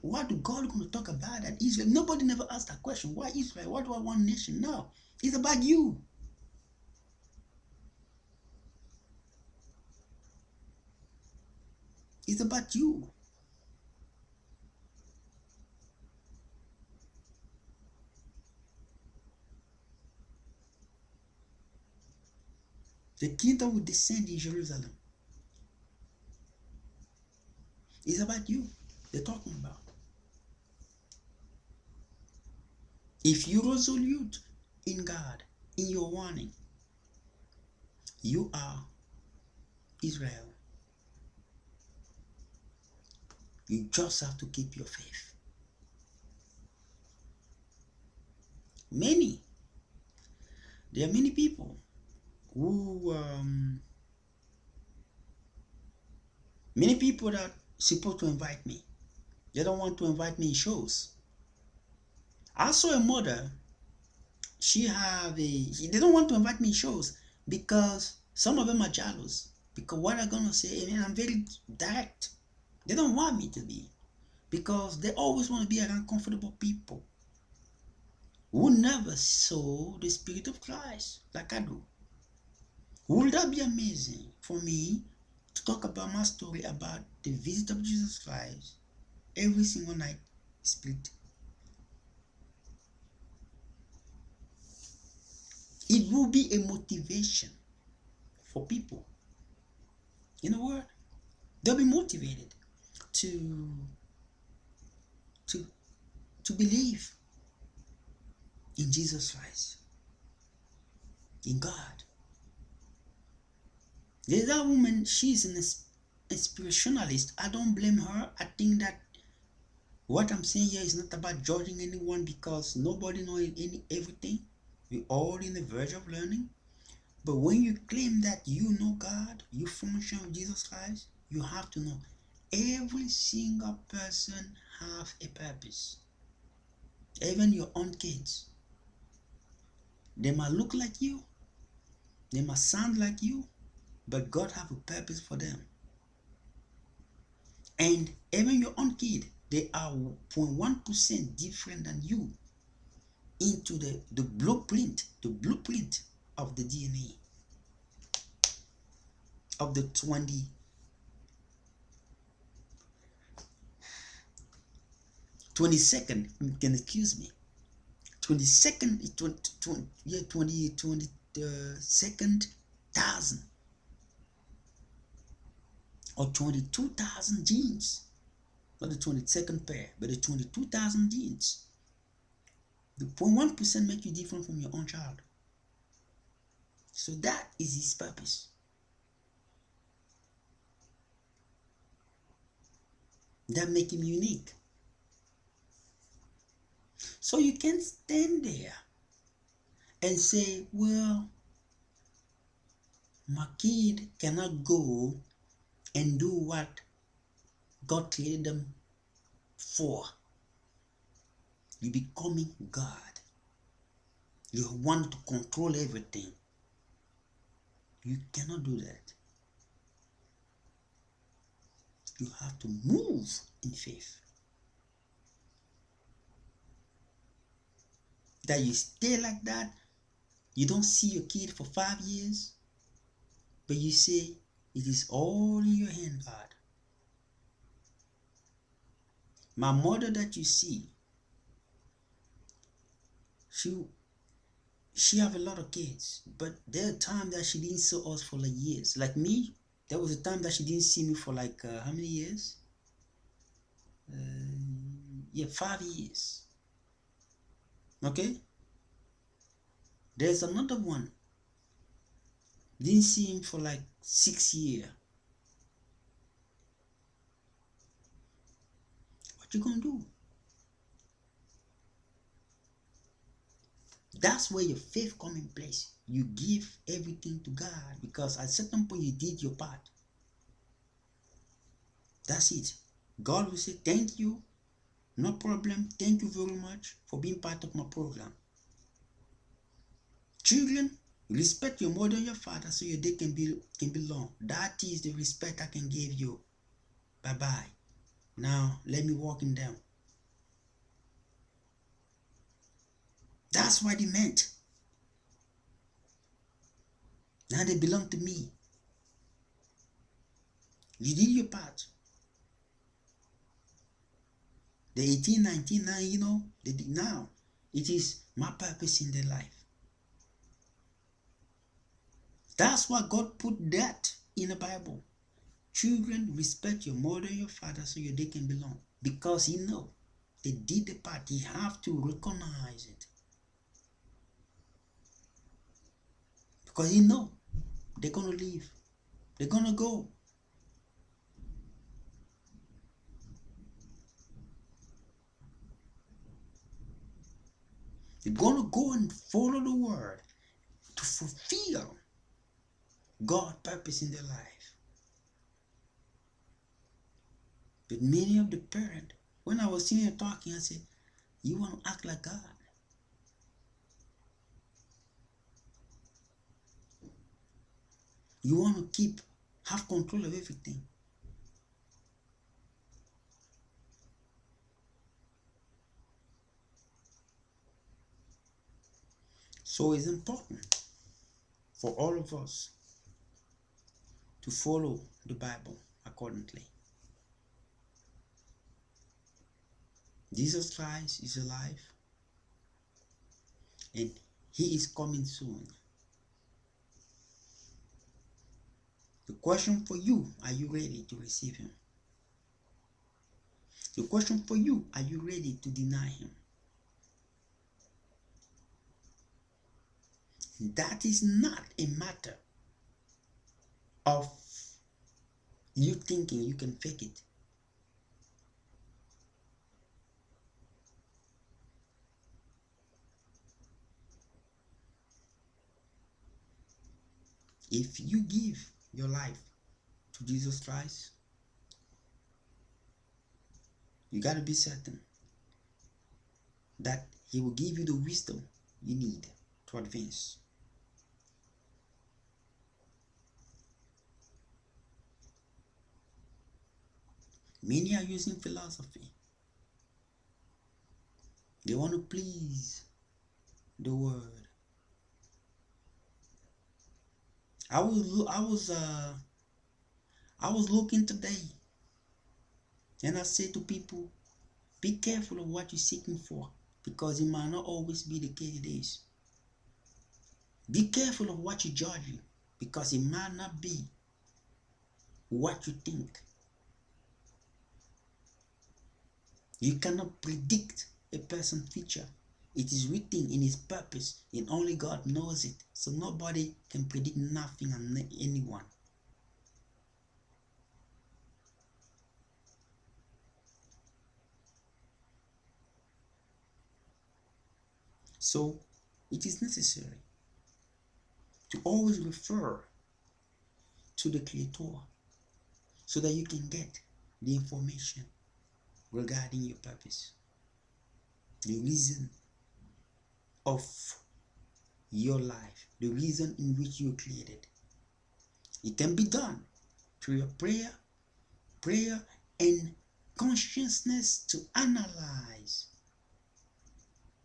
what do God going to talk about that Israel? Nobody never asked that question. Why Israel? Why do I want nation? No, it's about you. It's about you. The kingdom will descend in Jerusalem. It's about you. They're talking about. If you resolute in God, in your warning, you are Israel. You just have to keep your faith. There are many people who, many people that are supposed to invite me. They don't want to invite me in shows. I saw a mother, they don't want to invite me in shows because some of them are jealous. Because what I'm going to say, I mean, I'm very direct. They don't want me to be. Because they always want to be around comfortable people who never saw the Spirit of Christ like I do. Would that be amazing for me to talk about my story about the visit of Jesus Christ every single night split? It will be a motivation for people. You know what? They'll be motivated to believe in Jesus Christ, in God. There's that woman, she's a spiritualist. I don't blame her. I think that what I'm saying here is not about judging anyone because nobody knows everything. We're all in the verge of learning. But when you claim that you know God, you function with Jesus Christ, you have to know every single person have a purpose. Even your own kids. They might look like you, they might sound like you, but God have a purpose for them. And even your own kid, they are 0.1% different than you into the blueprint of the DNA of the 22nd, you can excuse me, 22nd, 22nd thousand or 22,000 genes, not the 22nd pair, but the 22,000 genes. The 0.1% make you different from your own child. So that is his purpose. That make him unique. So you can stand there and say, well, my kid cannot go and do what God created them for. You becoming God. You want to control everything. You cannot do that. You have to move in faith. That you stay like that. You don't see your kid for 5 years, but you say, it is all in your hand, God. My mother that you see, she have a lot of kids, but there are times that she didn't see us for like years. Like me, there was a time that she didn't see me for like how many years? Yeah, 5 years. Okay. There's another one. Didn't see him for like 6 years. What you gonna do? That's where your faith come in place. You give everything to God because at a certain point you did your part. That's it. God will say, thank you, no problem. Thank you very much for being part of my program. Children, respect your mother and your father so your day can be long. That is the respect I can give you. Bye-bye. Now, let me walk in them. That's what it meant. Now they belong to me. You did your part. The 18, 19, now, you know, they did now. It is my purpose in their life. That's why God put that in the Bible. Children, respect your mother and your father so your day can belong. Because He know they did the part. He have to recognize it. Because He know they're gonna leave. They're gonna go. They're gonna go and follow the word to fulfill God's purpose in their life. But many of the parents, when I was sitting here talking, I said, you want to act like God. You want to have control of everything. So it's important for all of us to follow the Bible accordingly. Jesus Christ is alive and He is coming soon. The question for you, are you ready to receive Him? The question for you, are you ready to deny Him? That is not a matter of you thinking you can fake it. If you give your life to Jesus Christ, you got to be certain that He will give you the wisdom you need to advance. Many are using philosophy. They want to please the world. I was looking today, and I say to people, be careful of what you're seeking for, because it might not always be the case it is. Be careful of what you're judging, because it might not be what you think. You cannot predict a person's future. It is written in His purpose, and only God knows it. So nobody can predict nothing and anyone. So it is necessary to always refer to the Creator so that you can get the information regarding your purpose, the reason of your life, the reason in which you were created. It can be done through your prayer and consciousness to analyze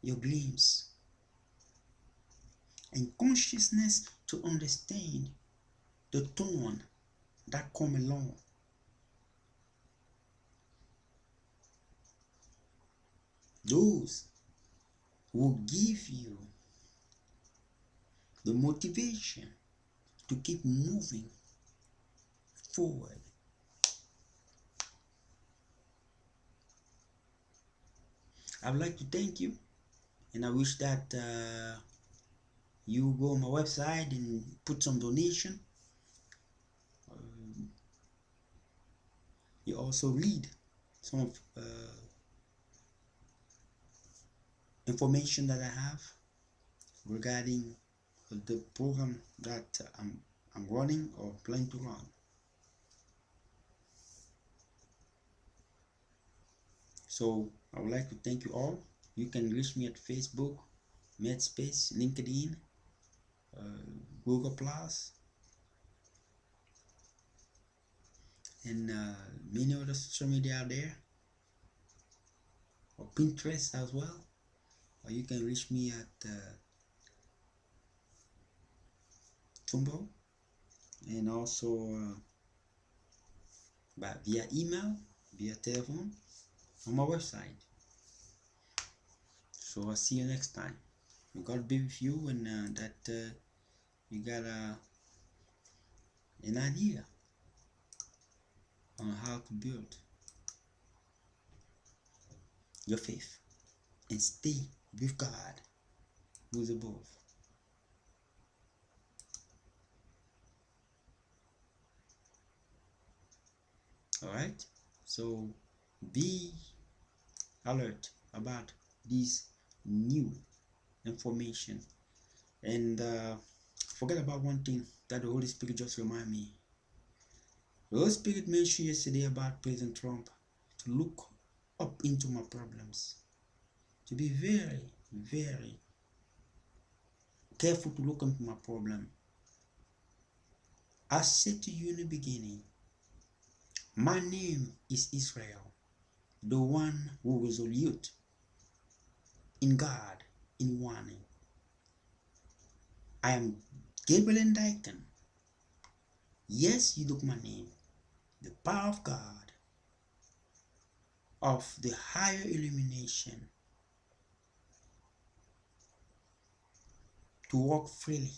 your dreams, and consciousness to understand the tone that come along. Those will give you the motivation to keep moving forward. I would like to thank you, and I wish that you go on my website and put some donation. You also read some of information that I have regarding the program that I'm running or plan to run. So I would like to thank you all. You can reach me at Facebook, MedSpace, LinkedIn, Google Plus, and many other social media out there, or Pinterest as well. Or you can reach me at Tumblr, and also via email, via telephone, on my website. So I'll see you next time. May God be with you, and that you got an idea on how to build your faith and stay with God who is above. Alright, so be alert about this new information, and forget about one thing that the Holy Spirit just reminded me. The Holy Spirit mentioned yesterday about President Trump to look up into my problems, to be very, very careful to look into my problem. I said to you in the beginning, my name is Israel, the one who is resolute in God, in one. I am Gabriel and Dyken. Yes, you look my name. The power of God, of the higher illumination, to walk freely.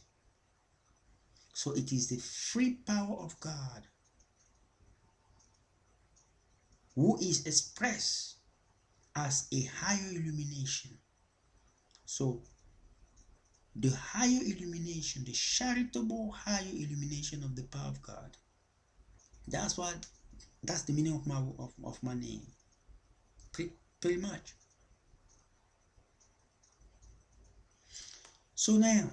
So it is the free power of God who is expressed as a higher illumination. So the higher illumination, the charitable higher illumination of the power of God. That's the meaning of my name. Pretty much. So now,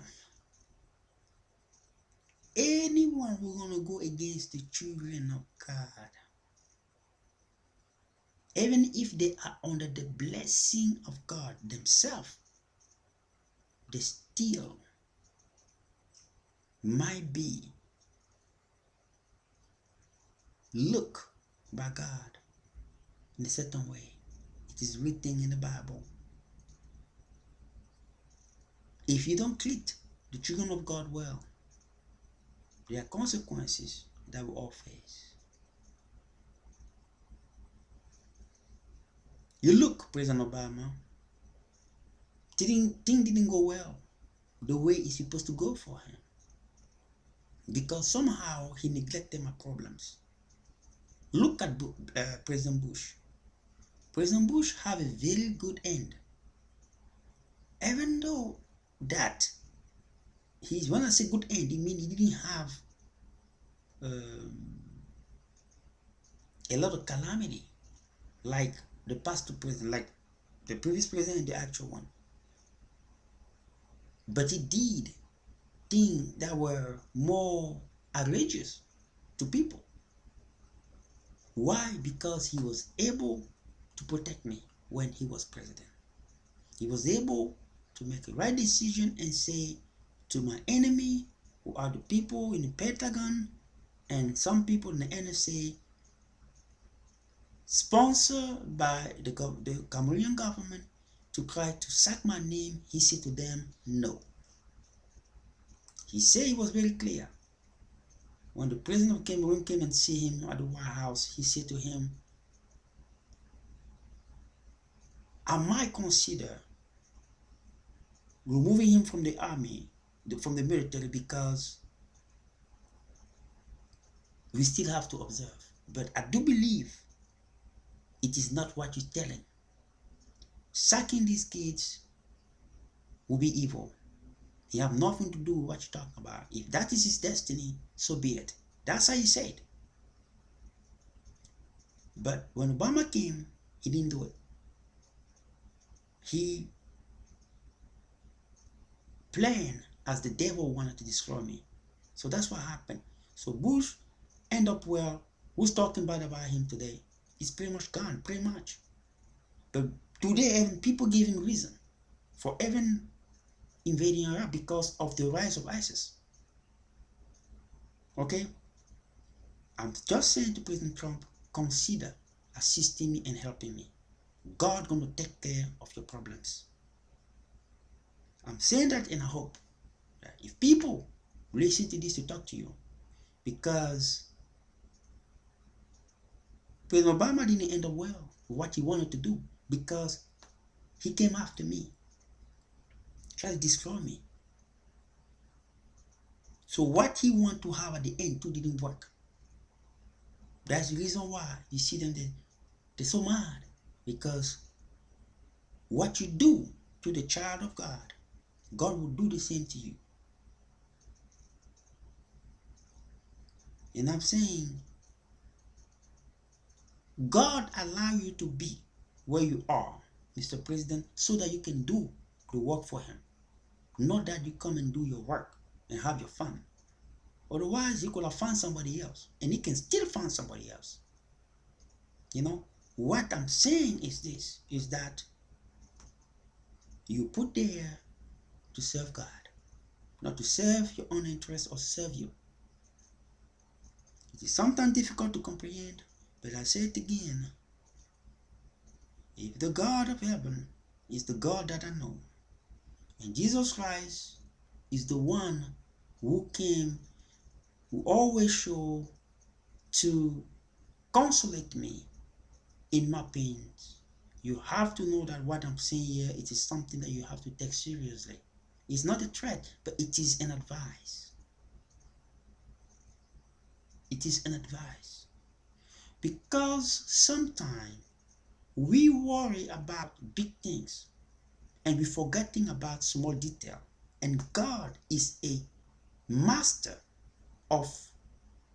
anyone who's gonna go against the children of God, even if they are under the blessing of God themselves, they still might be looked by God in a certain way. It is written in the Bible. If you don't treat the children of God well, there are consequences that we all face. You look, President Obama, things didn't go well the way it's supposed to go for him, because somehow he neglected my problems. Look at President Bush. President Bush have a very good end, even though that when I say good end, it means he didn't have a lot of calamity like the past two presidents, like the previous president and the actual one. But he did things that were more outrageous to people. Why? Because he was able to protect me when he was president. He was able to make the right decision and say to my enemy, who are the people in the Pentagon and some people in the NSA, sponsored by the Cameroonian government, to try to sack my name, he said to them, no. He said he was very clear. When the president of Cameroon came and see him at the White House, he said to him, I might consider removing him from the army, from the military, because we still have to observe. But I do believe it is not what you're telling. Sacking these kids will be evil. He have nothing to do with what you're talking about. If that is his destiny, so be it. That's how he said. But when Obama came, he didn't do it. He planned as the devil wanted to destroy me. So that's what happened. So Bush end up well. Who's talking bad about him today? He's pretty much gone, pretty much. But today, even people give him reason for even invading Iraq because of the rise of ISIS. Okay? I'm just saying to President Trump, consider assisting me and helping me. God gonna take care of your problems. I'm saying that in a hope that if people listen to this to talk to you, because President Obama didn't end up well with what he wanted to do, because he came after me, tried to destroy me. So what he wanted to have at the end too didn't work. That's the reason why you see them, they're so mad, because what you do to the child of God, God will do the same to you. And I'm saying, God allow you to be where you are, Mr. President, so that you can do the work for him. Not that you come and do your work and have your fun. Otherwise, he could have found somebody else, and he can still find somebody else. You know, what I'm saying is this, is that you put there to serve God, not to serve your own interests or serve you. It is sometimes difficult to comprehend, but I say it again. If the God of heaven is the God that I know, and Jesus Christ is the one who came, who always show to consolate me in my pains, you have to know that what I'm saying here, it is something that you have to take seriously. It's not a threat, but it is an advice. It is an advice. Because sometimes we worry about big things and we're forgetting about small detail. And God is a master of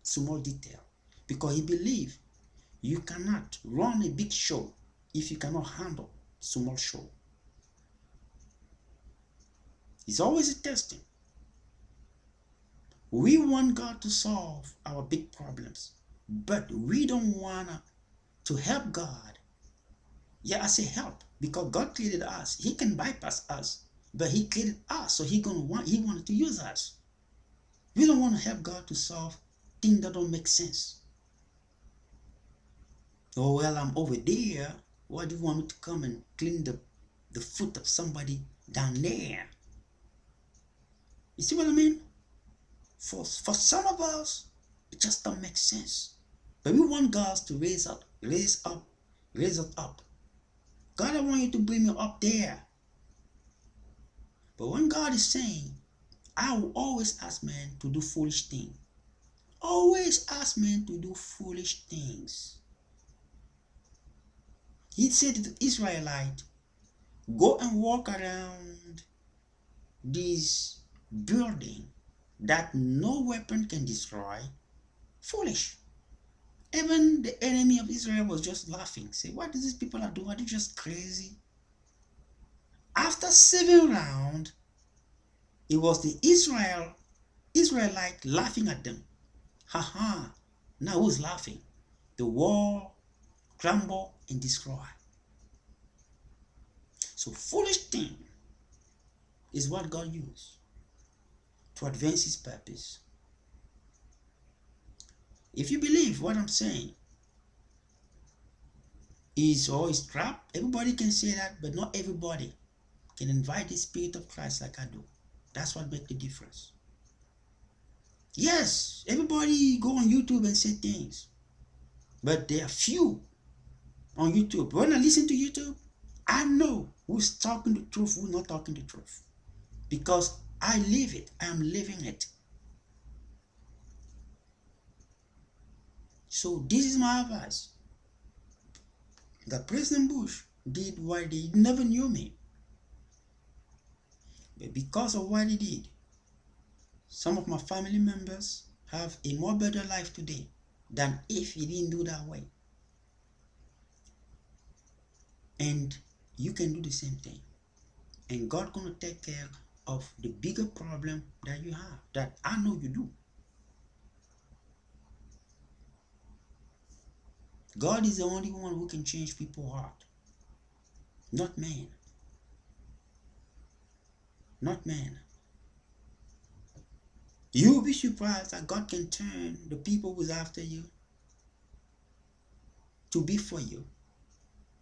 small detail, because he believes you cannot run a big show if you cannot handle small show. It's always a testing. We want God to solve our big problems, but we don't want to help God. Yeah, I say help, because God created us. He can bypass us, but he created us, so he wanted to use us. We don't want to help God to solve things that don't make sense. Oh, well, I'm over there. Why do you want me to come and clean the foot of somebody down there? You see what I mean? For some of us, it just don't make sense. But we want God to raise us up. God, I want you to bring me up there. But when God is saying, I will always ask men to do foolish things. Always ask men to do foolish things. He said to the Israelites, go and walk around this building that no weapon can destroy. Foolish. Even the enemy of Israel was just laughing. Say, what these people are doing? Are they just crazy? After 7 rounds, it was the Israelite laughing at them. Ha ha. Now who's laughing? The wall crumble and destroy. So foolish thing is what God used to advance his purpose. If you believe what I'm saying is or is trap, everybody can say that, but not everybody can invite the Spirit of Christ like I do. That's what makes the difference. Yes, everybody go on YouTube and say things, but there are few on YouTube. When I listen to YouTube, I know who's talking the truth, who's not talking the truth, because I live it. I am living it. So this is my advice. That President Bush did what he never knew me. But because of what he did, some of my family members have a more better life today than if he didn't do that way. And you can do the same thing. And God gonna take care of the bigger problem that you have, that I know you do. God is the only one who can change people's heart. Not man. Not man. You'll be surprised that God can turn the people who's after you to be for you.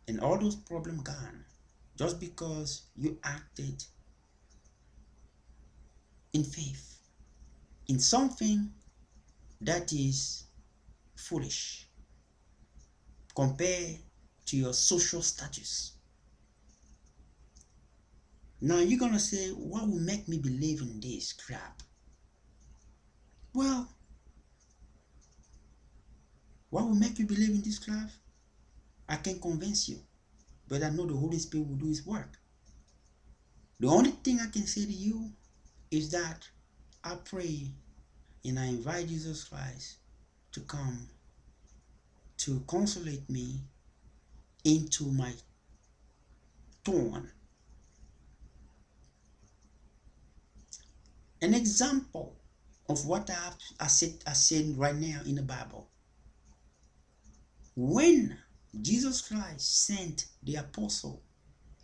And all those problems gone. Just because you acted in faith. In something that is foolish. Compared to your social status. Now you're gonna say, what will make me believe in this crap? Well, what will make you believe in this crap? I can convince you, but I know the Holy Spirit will do his work. The only thing I can say to you is that I pray and I invite Jesus Christ to come to consolate me into my thorn. An example of what I said right now in the Bible. When Jesus Christ sent the apostle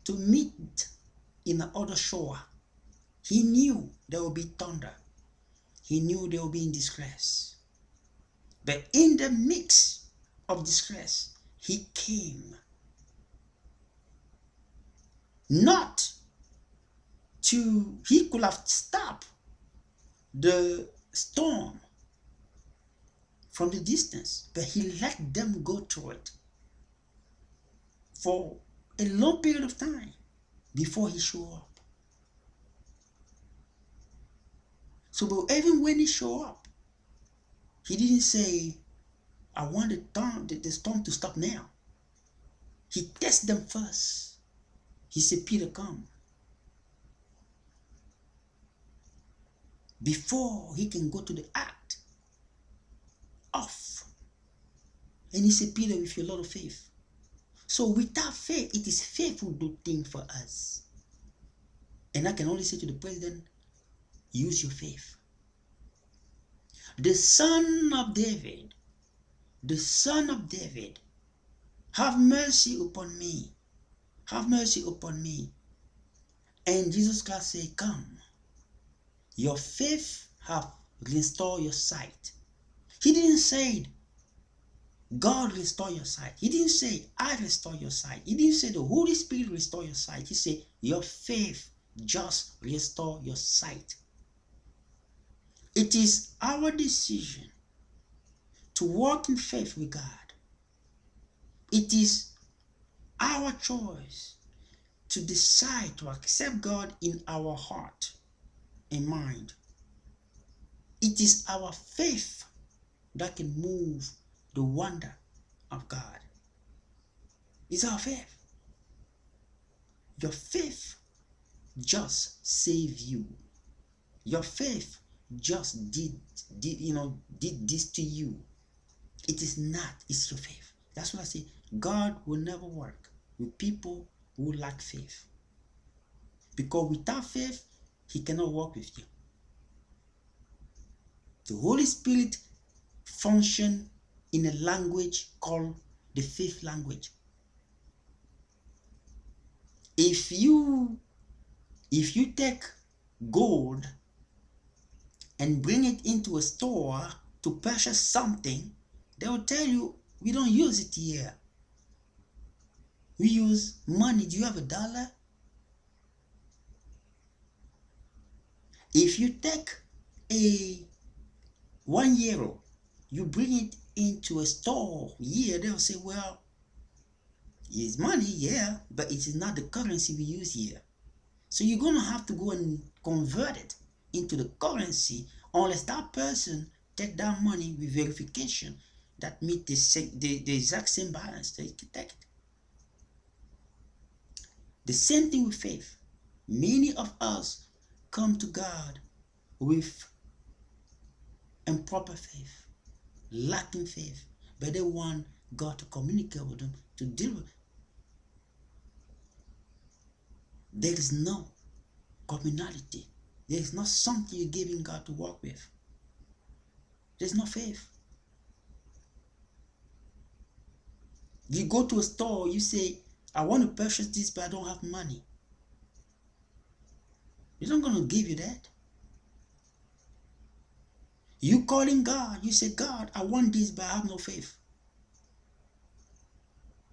to meet in the other shore, he knew there would be thunder. He knew they would be in distress. But in the mix of distress, he came not to, he could have stopped the storm from the distance, but he let them go through it for a long period of time before he showed up. So, but even when he showed up, he didn't say, I want the storm to stop now. He tested them first. He said, Peter, come. Before he can go to the act off. And he said, Peter, with your lot of faith. So without faith, it is faith who do things for us. And I can only say to the president, use your faith. The son of David, have mercy upon me. Have mercy upon me. And Jesus Christ said, come. Your faith have restored your sight. He didn't say, God restore your sight. He didn't say, I restore your sight. He didn't say the Holy Spirit restore your sight. He said, your faith just restore your sight. It is our decision to walk in faith with God. It is our choice to decide to accept God in our heart and mind. It is our faith that can move the wonder of God. It's our faith. Your faith just saved you. Your faith just did this to you. It is not, it's your faith. That's what I say. God will never work with people who lack faith. Because without faith, he cannot work with you. The Holy Spirit function in a language called the fifth language. If you take gold and bring it into a store to purchase something, they will tell you, we don't use it here. We use money. Do you have $1? If you take a €1, you bring it into a store here, they'll say, well, it's money, yeah, but it is not the currency we use here. So you're going to have to go and convert it into the currency unless that person take that money with verification that meet the exact same balance. They can take it. The same thing with faith. Many of us come to God with improper faith, lacking faith, but they want God to communicate with them, to deal with it. There is no communality. There is not something you're giving God to work with. There's no faith. You go to a store, you say, I want to purchase this, but I don't have money. He's not going to give you that. You calling God, you say, God, I want this, but I have no faith.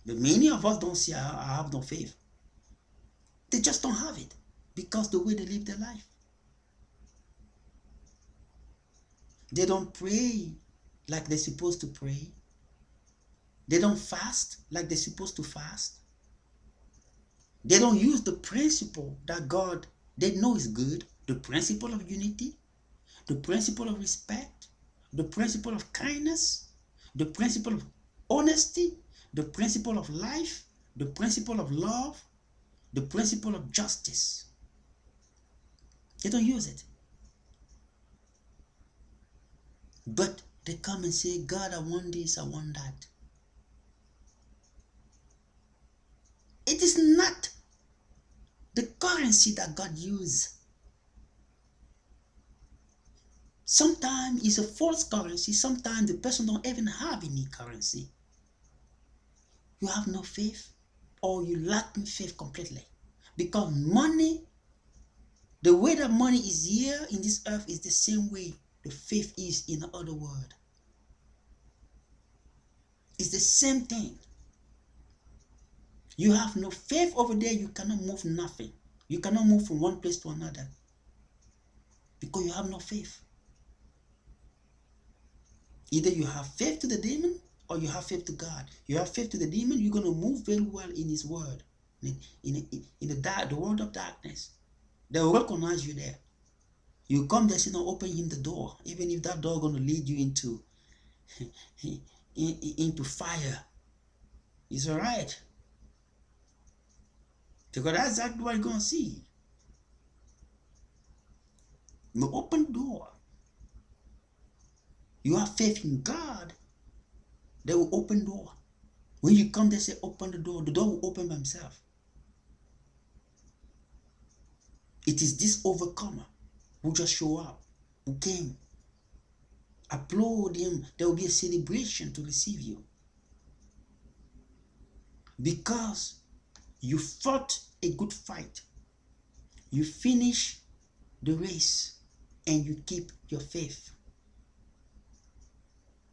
But many of us don't say, I have no faith. They just don't have it because the way they live their life. They don't pray like they're supposed to pray. They don't fast like they're supposed to fast. They don't use the principle that God, they know is good, the principle of unity, the principle of respect, the principle of kindness, the principle of honesty, the principle of life, the principle of love, the principle of justice. They don't use it. But they come and say, God, I want this, I want that. It is not the currency that God uses. Sometimes it's a false currency. Sometimes the person don't even have any currency. You have no faith, or you lack faith completely. Because money, the way that money is here in this earth is the same way the faith is in the other world. It's the same thing. You have no faith over there, you cannot move nothing. You cannot move from one place to another because you have no faith. Either you have faith to the demon or you have faith to God. You have faith to the demon, you're going to move very well in his word, in the world of darkness. They will recognize you there. You come there, say, no, open him the door, even if that door is going to lead you into fire. It's all right. Because that's exactly what you're going to see. No open door. You have faith in God, they will open door. When you come, they say, open the door will open by himself. It is this overcomer who just show up, who came. Applaud him. There will be a celebration to receive you. Because you fought a good fight. You finish the race and you keep your faith.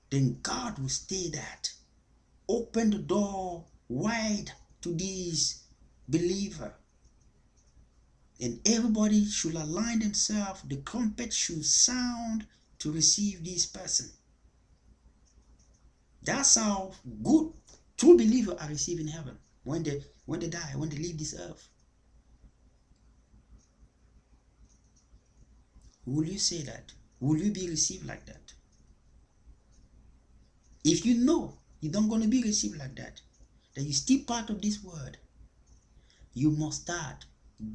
Then God will stay that. Open the door wide to this believer. And everybody should align themselves. The trumpet should sound to receive this person. That's how good true believers are received in heaven when they die, when they leave this earth. Will you say that? Will you be received like that? If you know you're not going to be received like that, that you're still part of this world, you must start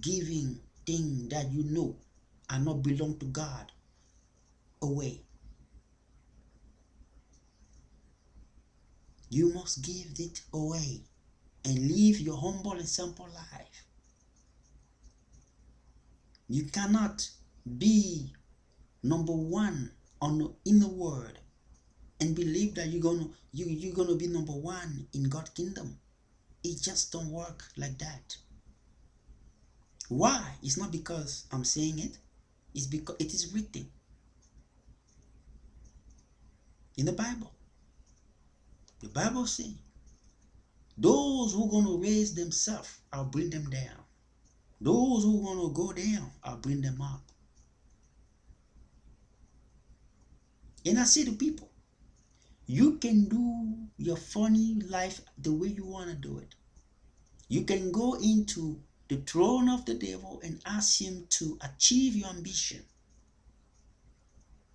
giving things that you know are not belong to God away. You must give it away and live your humble and simple life. You cannot be number one in the world and believe that you're gonna be number one in God's kingdom. It just don't work like that. Why? It's not because I'm saying it. It's because it is written in the Bible. The Bible says, those who are gonna raise themselves, I'll bring them down. Those who are gonna go down, I'll bring them up. And I say to people, you can do your funny life the way you want to do it. You can go into the throne of the devil and ask him to achieve your ambition.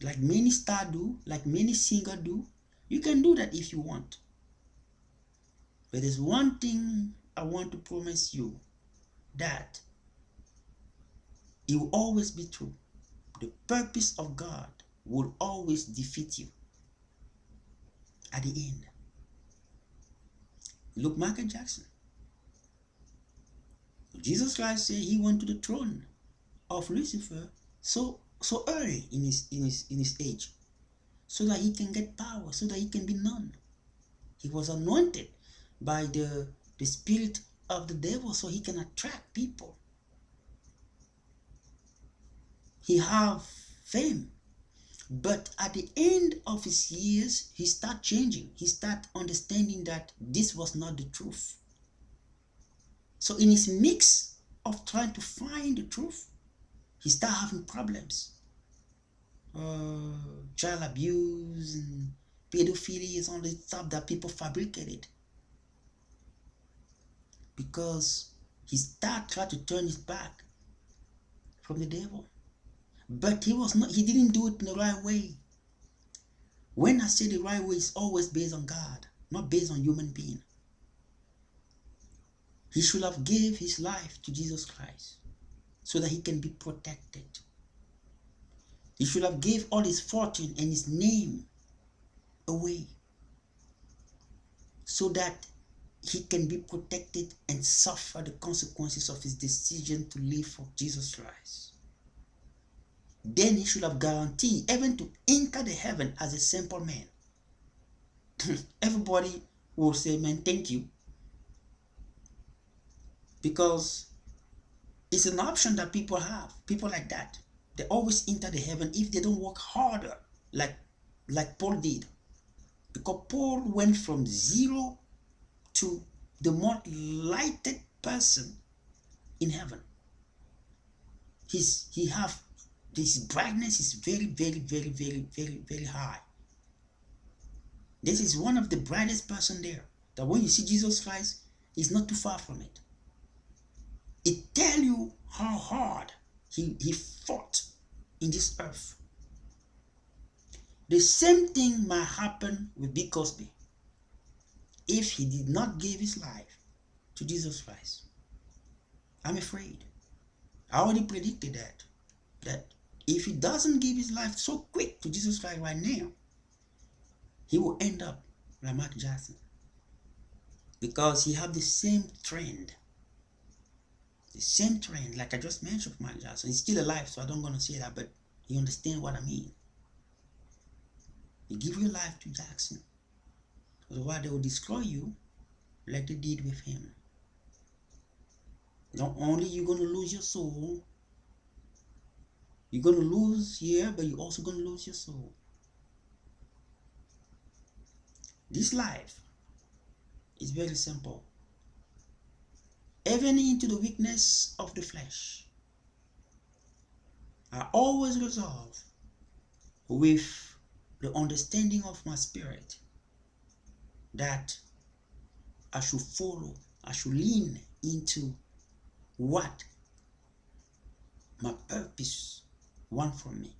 Like many stars do, like many singers do. You can do that if you want. But there's one thing I want to promise you, that it will always be true. The purpose of God will always defeat you at the end. Look, Michael Jackson. Jesus Christ said he went to the throne of Lucifer so early in his age, so that he can get power, so that he can be known. He was anointed by the spirit of the devil so he can attract people. He have fame. But at the end of his years, he start changing. He start understanding that this was not the truth. So in his mix of trying to find the truth, he start having problems. Child abuse and pedophilia is all the stuff that people fabricated. Because he start trying to turn his back from the devil. But he didn't do it in the right way. When I say the right way, it's always based on God, not based on human being. He should have gave his life to Jesus Christ so that he can be protected. He should have gave all his fortune and his name away so that he can be protected and suffer the consequences of his decision to live for Jesus Christ. Then he should have guaranteed even to enter the heaven as a simple man. Everybody will say, man, thank you. Because it's an option that people have. People like that, they always enter the heaven if they don't work harder like Paul did. Because Paul went from zero to the more lighted person in heaven. This brightness is very, very, very, very, very, very high. This is one of the brightest person there. That when you see Jesus Christ, he's not too far from it. It tells you how hard he fought in this earth. The same thing might happen with Bill Cosby if he did not give his life to Jesus Christ. I'm afraid. I already predicted that if he doesn't give his life so quick to Jesus Christ right now, he will end up like Michael Jackson. Because he have the same trend. The same trend, like I just mentioned with Michael Jackson. He's still alive, so I don't gonna say that, but you understand what I mean. You give your life to Jackson. Otherwise they will destroy you like they did with him. Not only you're gonna lose your soul, you're gonna lose here, but you're also gonna lose your soul. This life is very simple. Even into the weakness of the flesh, I always resolve with the understanding of my spirit that I should follow, I should lean into what my purpose wants from me.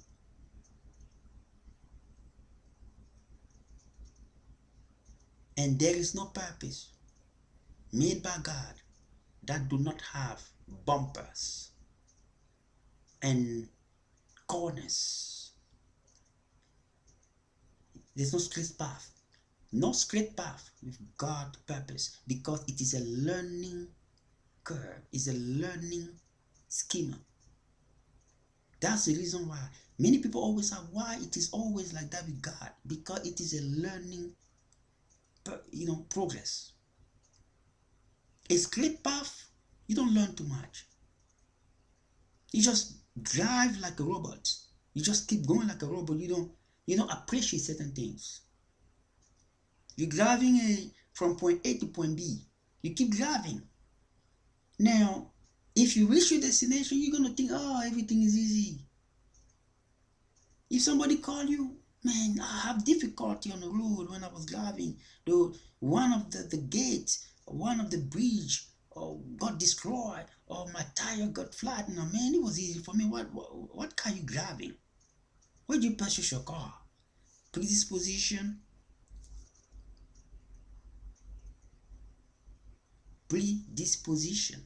And there is no purpose made by God that do not have bumpers and corners. There's no straight path. No straight path with God's purpose, because it is a learning curve. It's a learning schema. That's the reason why Many people always ask why it is always like that with God. Because it is a learning, progress. A straight path, you don't learn too much. You just drive like a robot. You just keep going like a robot. You don't appreciate certain things. You're driving from point A to point B. You keep driving. Now, if you reach your destination, you're gonna think, oh, everything is easy. If somebody call you, man, I have difficulty on the road when I was driving. One of the gates, one of the bridge, got destroyed, or my tire got flattened. Man, it was easy for me. What car you driving? Where do you purchase your car? Predisposition. Predisposition.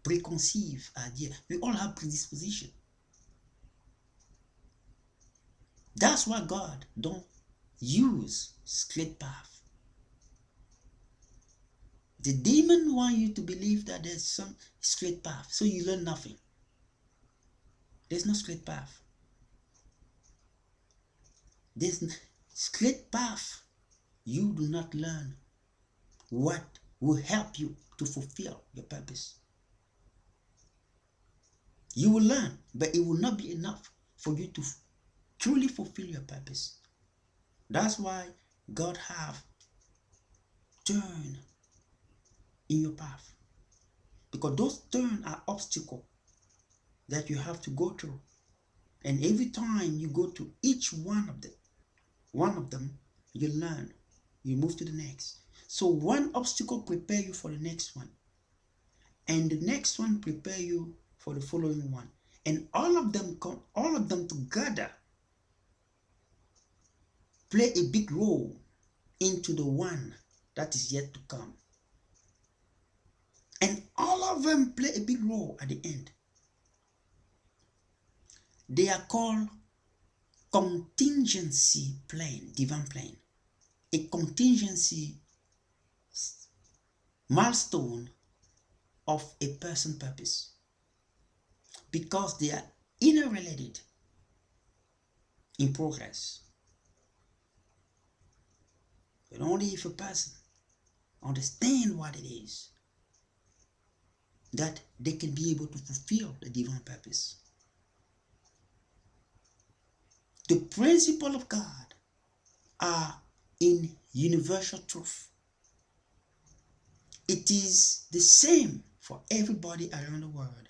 Preconceived idea. We all have predisposition. That's why God don't use straight path. The demon want you to believe that there's some straight path, so you learn nothing. There's no straight path. There's no straight path. You do not learn what will help you to fulfill your purpose. You will learn, but it will not be enough for you to truly fulfill your purpose. That's why God have turn in your path, because those turns are obstacles that you have to go through, and every time you go to each one of them, you learn, you move to the next. So one obstacle prepare you for the next one, and the next one prepare you for the following one, and all of them together play a big role into the one that is yet to come. And all of them play a big role at the end. They are called contingency plan, divine plan. A contingency milestone of a person's purpose, because they are interrelated in progress. But only if a person understands what it is, that they can be able to fulfill the divine purpose. The principles of God are in universal truth. It is the same for everybody around the world.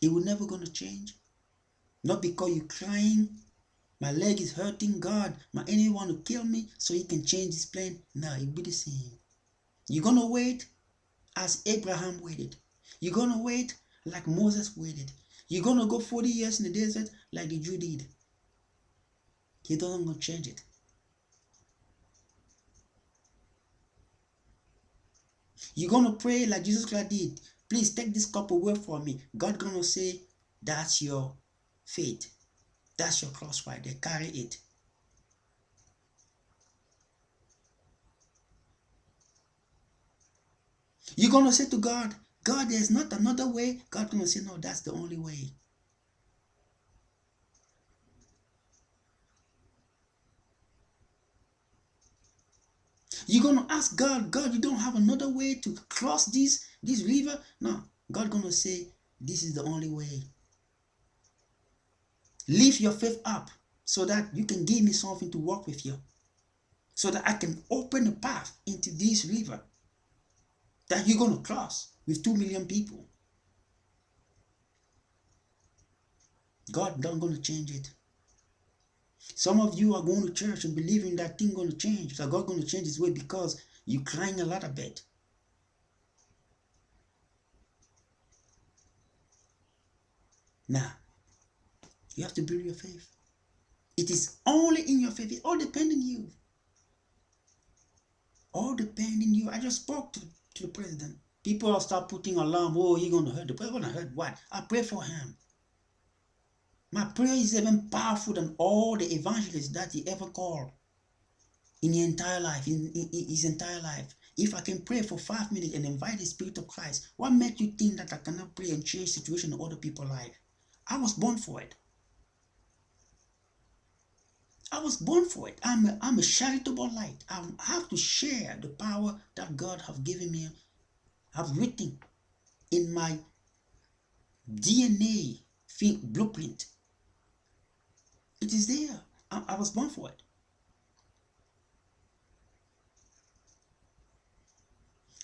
It will never gonna change. Not because you're crying, my leg is hurting, God, my enemy want to kill me, so he can change his plan. No, it'll be the same. You're gonna wait as Abraham waited. You're gonna wait like Moses waited. You're gonna go 40 years in the desert like the Jew did. He doesn't gonna change it. You're gonna pray like Jesus Christ did. Please take this cup away from me. God gonna say, that's your faith. That's your cross right there. Carry it. You're gonna say to God, God, there's not another way. God gonna say, no, that's the only way. You're gonna ask God, God, you don't have another way to cross this river? No, God gonna say, this is the only way. Lift your faith up so that you can give me something to walk with you, so that I can open a path into this river that you're gonna cross with 2 million people. God not gonna change it. Some of you are going to church and believing that thing gonna change, that God gonna change his way because you crying a lot of bit. Now, you have to build your faith. It is only in your faith. It all depends on you. All depends on you. I just spoke to the president. People start putting alarm. Oh, he's gonna hurt. The president gonna hurt what? I pray for him. My prayer is even powerful than all the evangelists that he ever called in his entire life. If I can pray for 5 minutes and invite the Spirit of Christ, what makes you think that I cannot pray and change situation in other people's life? I was born for it. I was born for it. I'm a charitable light. I have to share the power that God have given me, have written in my DNA blueprint. It is there. I was born for it.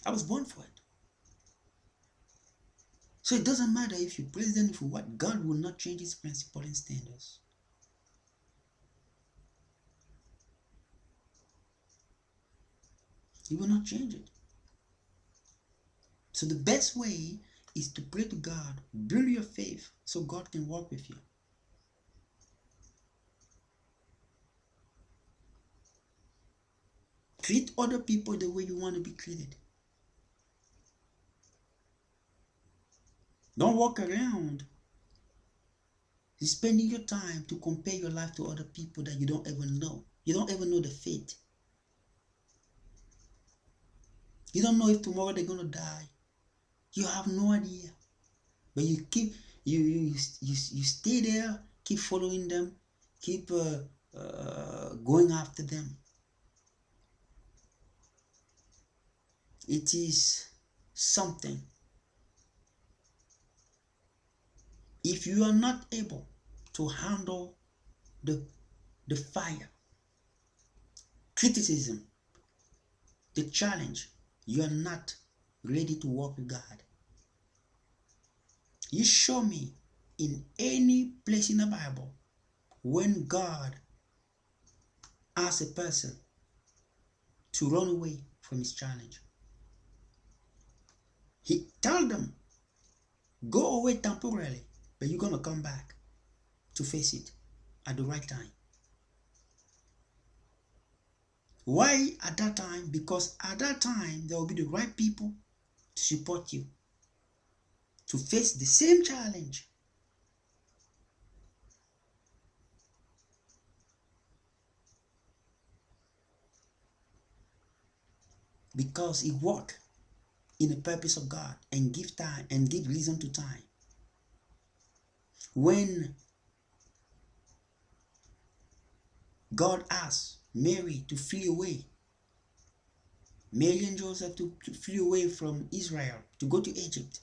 I was born for it. So it doesn't matter if you president, for what, God will not change his principle and standards. He will not change it. So the best way is to pray to God, build your faith so God can work with you. Treat other people the way you want to be treated. Don't walk around spending your time to compare your life to other people that you don't even know. You don't even know the fate. You don't know if tomorrow they're going to die. You have no idea. But you keep, you stay there, keep following them, keep going after them. It is something. If you are not able to handle the fire, criticism, the challenge, you are not ready to walk with God. You show me in any place in the Bible when God asks a person to run away from his challenge. He told them, go away temporarily, but you're going to come back to face it at the right time. Why at that time? Because at that time, there will be the right people to support you to face the same challenge. Because he walk in the purpose of God and give time and give reason to time. When God asked Mary to flee away, Mary and Joseph to flee away from Israel, to go to Egypt,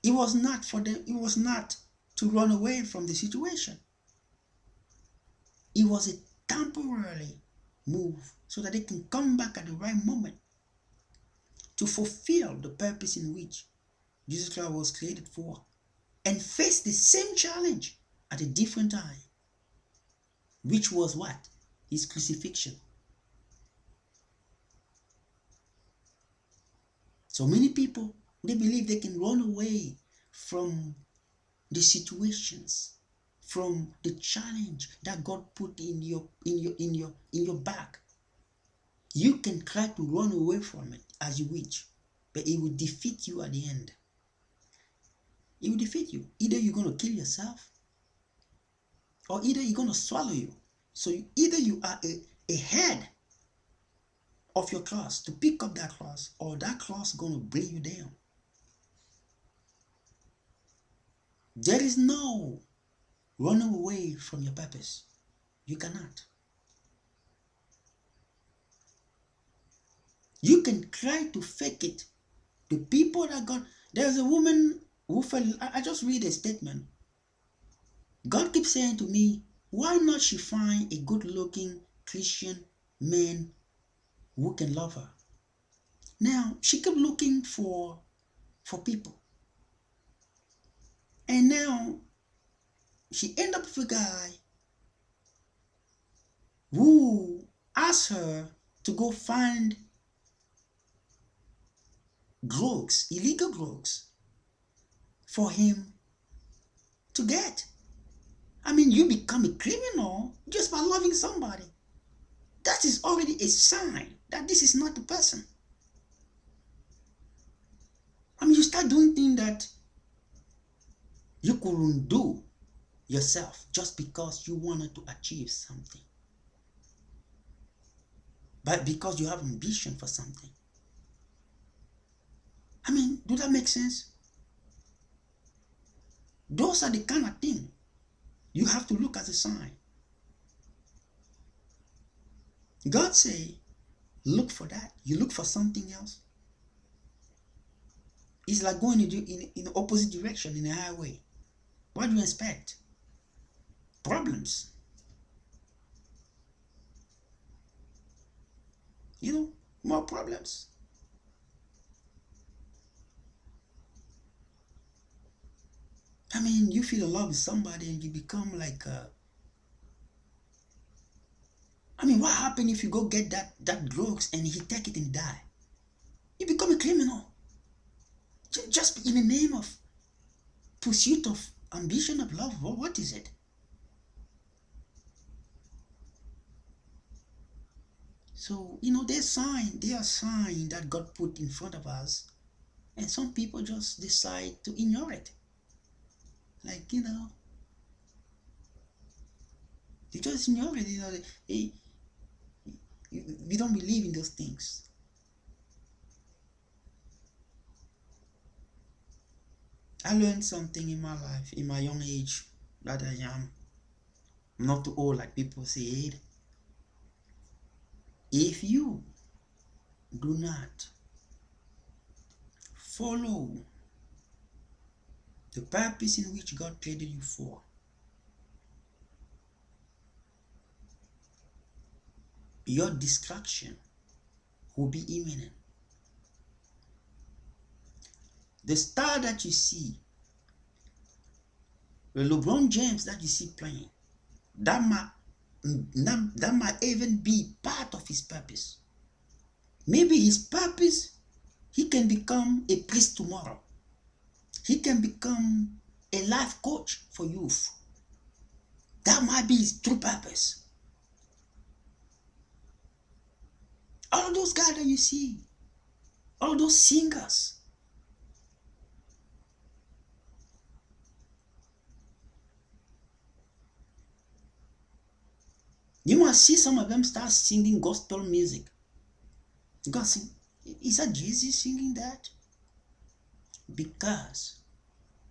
it was not for them, it was not to run away from the situation. It was a temporary move so that they can come back at the right moment to fulfill the purpose in which Jesus Christ was created for and face the same challenge at a different time, which was what? His crucifixion. So many people, they believe they can run away from the situations, from the challenge that God put in your back. You can try to run away from it as you wish, but it will defeat you at the end. It will defeat you. Either you're going to kill yourself, or either you're going to swallow you. So either you are a head of your class to pick up that class, or that class is going to bring you down. There is no running away from your purpose. You cannot. You can try to fake it. The people that God, there's a woman who fell, I just read a statement. God keeps saying to me, why not she find a good looking Christian man who can love her? Now, she kept looking for people. And now, she ended up with a guy who asked her to go find drugs, illegal drugs, for him to get. I mean, you become a criminal just by loving somebody. That is already a sign that this is not the person. I mean, you start doing things that you couldn't do yourself just because you wanted to achieve something. But because you have ambition for something. I mean, do that make sense? Those are the kind of thing you have to look as a sign. God say, look for that. You look for something else. It's like going in the opposite direction in a highway. What do you expect? Problems. You know, more problems. I mean, you feel in love with somebody and you become like I mean, what happens if you go get that drugs and he take it and die? You become a criminal. Just in the name of pursuit of ambition of love. What is it? So, you know, there are signs that God put in front of us, and some people just decide to ignore it. Like, you know, they just ignore it. You know, we don't believe in those things. I learned something in my life, in my young age, that I am not too old, like people say. If you do not follow the purpose in which God created you for, your destruction will be imminent. The star that you see, the LeBron James that you see playing, that might even be part of his purpose. Maybe his purpose, he can become a priest tomorrow. He can become a life coach for youth. That might be his true purpose. All those guys that you see, all those singers, you must see some of them start singing gospel music. God sing, is that Jesus singing that? Because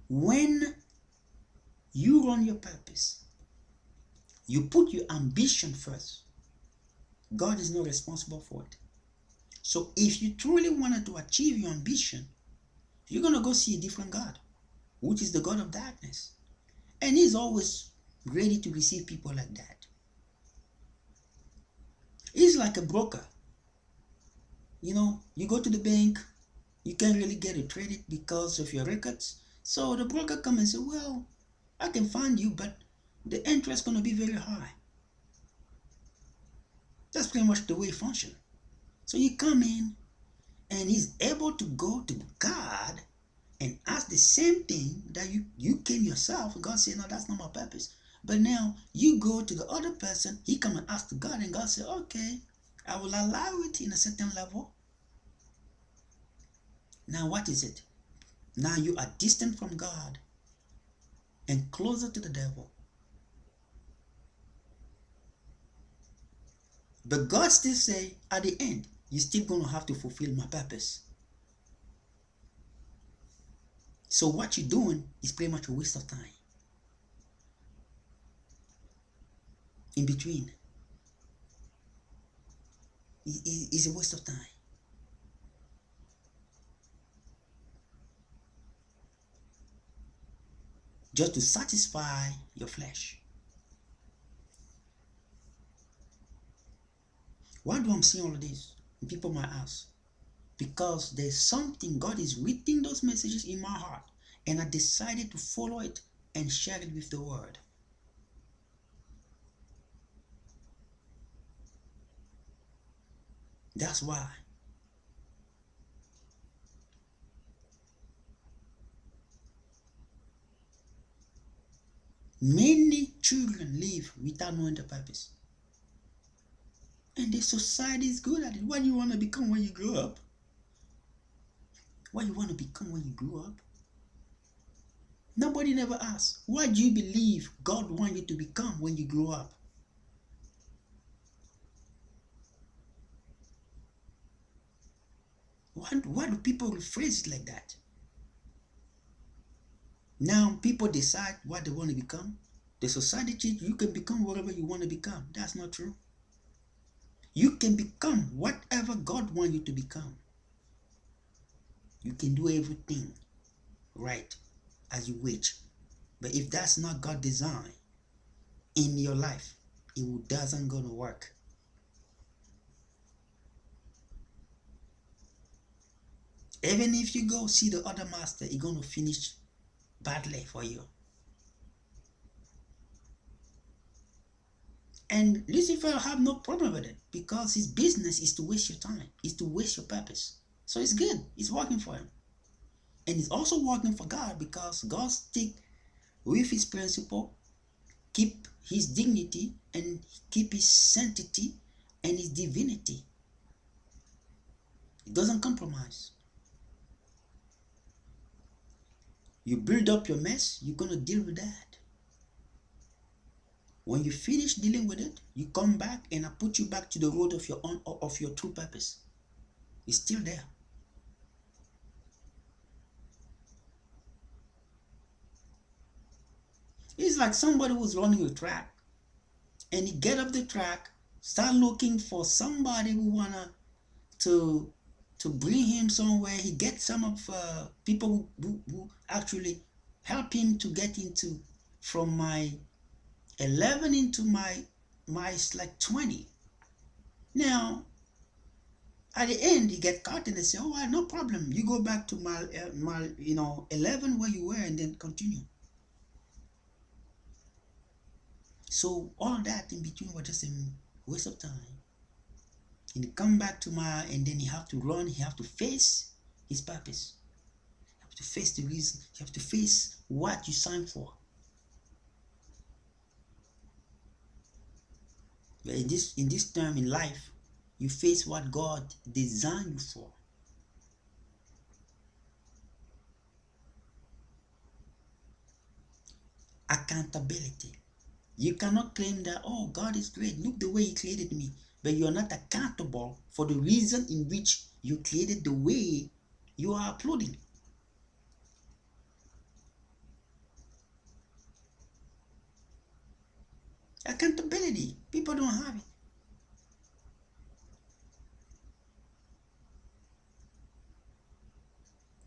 when you run your purpose, you put your ambition first, God is not responsible for it. So if you truly wanted to achieve your ambition, you're going to go see a different God, which is the God of darkness. And he's always ready to receive people like that. He's like a broker. You know, you go to the bank, you can't really get a credit because of your records. So the broker comes and says, well, I can find you, but the interest is going to be very high. That's pretty much the way it functions. So you come in, and he's able to go to God and ask the same thing that you came yourself. God said, no, that's not my purpose. But now you go to the other person, he come and ask God, and God said, okay, I will allow it in a certain level. Now what is it? Now you are distant from God and closer to the devil. But God still say, at the end, you're still going to have to fulfill my purpose. So what you're doing is pretty much a waste of time. In between is a waste of time. Just to satisfy your flesh. Why do I see all of this? People might ask. Because there's something, God is writing those messages in my heart, and I decided to follow it and share it with the world. That's why. Many children live without knowing the purpose. And the society is good at it. What do you want to become when you grow up? What do you want to become when you grow up? Nobody never asks, what do you believe God wants you to become when you grow up? Why do people rephrase it like that? Now people decide what they want to become. The society teaches you can become whatever you want to become. That's not true. You can become whatever God wants you to become. You can do everything right as you wish. But if that's not God's design in your life, it doesn't gonna work. Even if you go see the other master, it's gonna finish badly for you. And Lucifer have no problem with it because his business is to waste your time, is to waste your purpose. So it's good. It's working for him. And it's also working for God because God stick with his principle, keep his dignity, and keep his sanctity and his divinity. It doesn't compromise. You build up your mess, you're going to deal with that. When you finish dealing with it, you come back and I put you back to the road of your true purpose. It's still there. It's like somebody who's running a track and he get up the track, start looking for somebody who wanna to bring him somewhere. He gets some of people who actually help him to get into from my 11 into my like 20. Now at the end he get caught and they say, oh well, no problem, you go back to my 11 where you were and then continue. So all that in between was just a waste of time. And he come back to and then he have to run, he have to face his purpose. He have to face the reason, you have to face what you signed for. But in this term in life, you face what God designed you for. Accountability. You cannot claim that, oh, God is great, look the way he created me, but you are not accountable for the reason in which you created the way you are uploading. Accountability. People don't have it.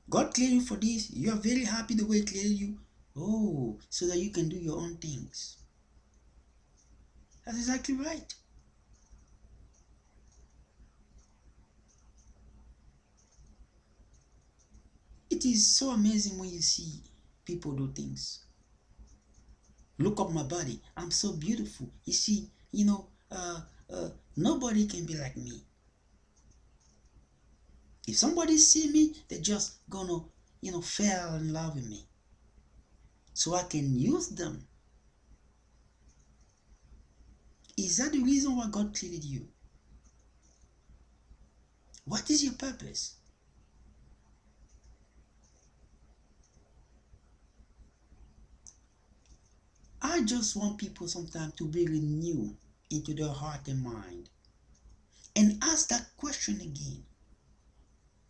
God created you for this. You are very happy the way he created you. Oh, so that you can do your own things. That's exactly right. It is so amazing when you see people do things. Look up my body. I'm so beautiful. You see, nobody can be like me. If somebody see me, they're just gonna, fall in love with me. So I can use them. Is that the reason why God created you? What is your purpose? I just want people sometimes to be renewed into their heart and mind and ask that question again.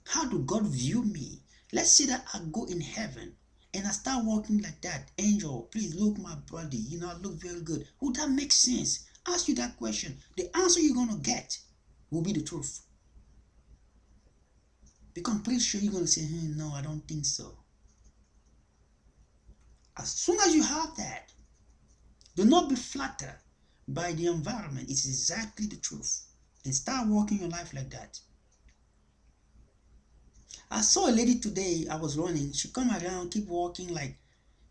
How do God view me? Let's say that I go in heaven and I start walking like that. Angel, please look my body. I look very good. Would that make sense? Ask you that question. The answer you're going to get will be the truth. Because I'm pretty sure you're going to say, no, I don't think so. As soon as you have that, do not be flattered by the environment. It's exactly the truth. And start walking your life like that. I saw a lady today, I was running. She come around, keep walking like,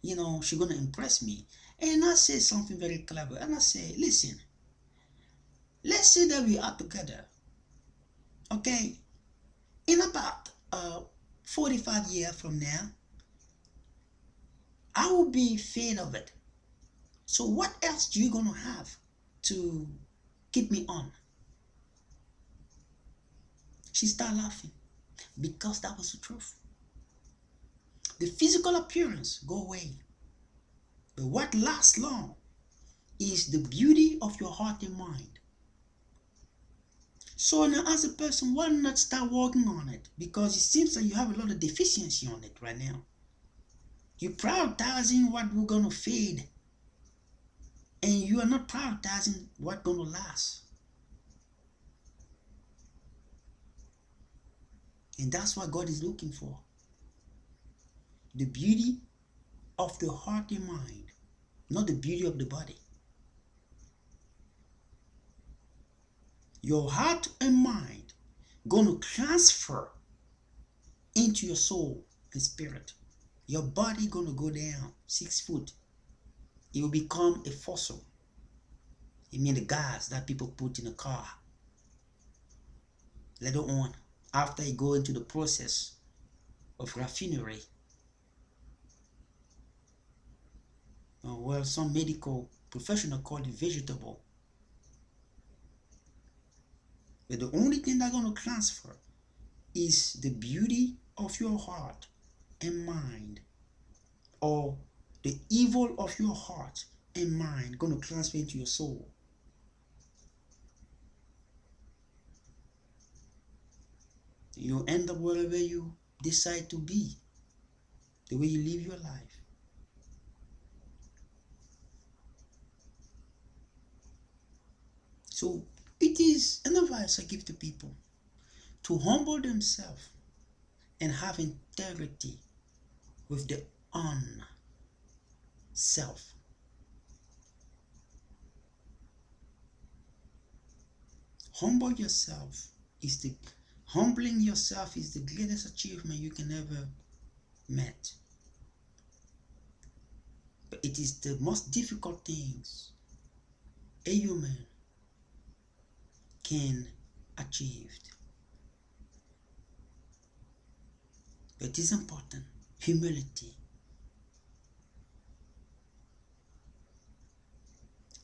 she's going to impress me. And I said something very clever. And I said, listen, let's say that we are together. Okay? In about 45 years from now, I will be fed of it. So what else do you going to have to keep me on? She started laughing because that was the truth. The physical appearance go away. But what lasts long is the beauty of your heart and mind. So now as a person, why not start working on it? Because it seems that you have a lot of deficiency on it right now. You're prioritizing what we're gonna fade, and you are not prioritizing what's gonna last. And that's what God is looking for. The beauty of the heart and mind, not the beauty of the body. Your heart and mind gonna transfer into your soul and spirit. Your body gonna go down 6 foot. It will become a fossil. It means the gas that people put in a car. Later on, after you go into the process of raffinery, well, some medical professional call it vegetable. But the only thing that's going to transfer is the beauty of your heart and mind, or the evil of your heart and mind going to transfer into your soul. You end up wherever you decide to be, the way you live your life. So it is an advice I give to people to humble themselves and have integrity with their own self. Humble yourself is the humbling yourself is the greatest achievement you can ever met. But it is the most difficult things a human can achieve. But it is important. Humility.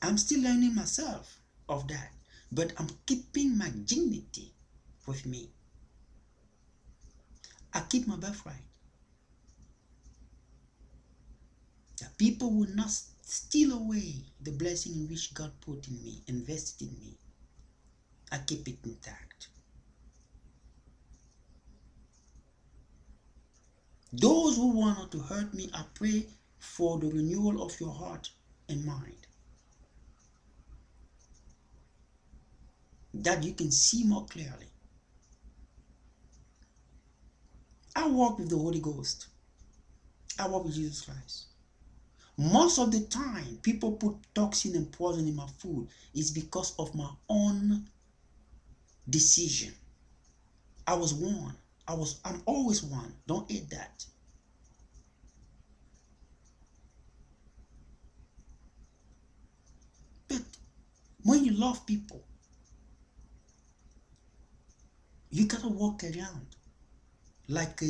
I'm still learning myself of that, but I'm keeping my dignity with me. I keep my birthright. That people will not steal away the blessing in which God put in me, invested in me. I keep it intact. Those who want to hurt me, I pray for the renewal of your heart and mind, that you can see more clearly. I walk with the Holy Ghost. I walk with Jesus Christ. Most of the time, people put toxin and poison in my food is because of my own decision. I was warned. I'm always warned. Don't eat that. But when you love people, you gotta walk around like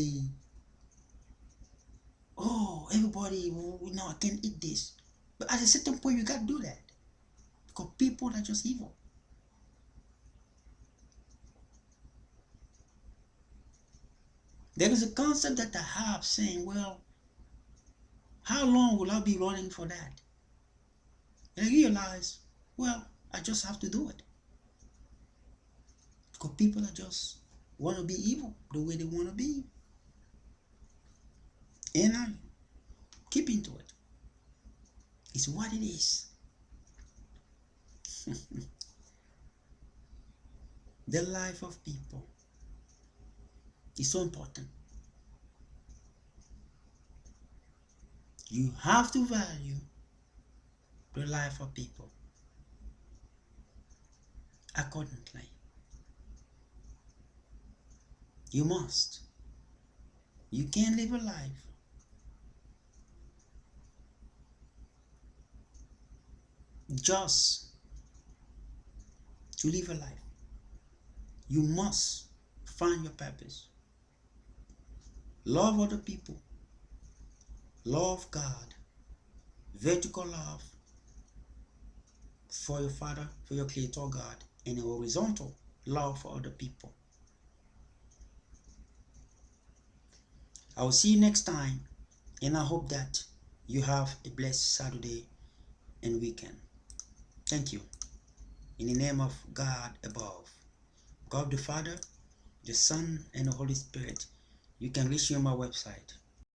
everybody, I can't eat this. But at a certain point, you gotta do that, because people are just evil. There is a concept that I have saying, well, how long will I be running for that? And I realize, well, I just have to do it. Because people are just want to be evil the way they want to be. And I keep into it. It's what it is. The life of people is so important. You have to value the life of people accordingly. You must. You can't live a life just to live a life. You must find your purpose. Love other people. Love God. Vertical love for your Father, for your Creator God, and a horizontal love for other people. I will see you next time, and I hope that you have a blessed Saturday and weekend. Thank you. In the name of God above, God the Father, the Son, and the Holy Spirit. You can reach me on my website,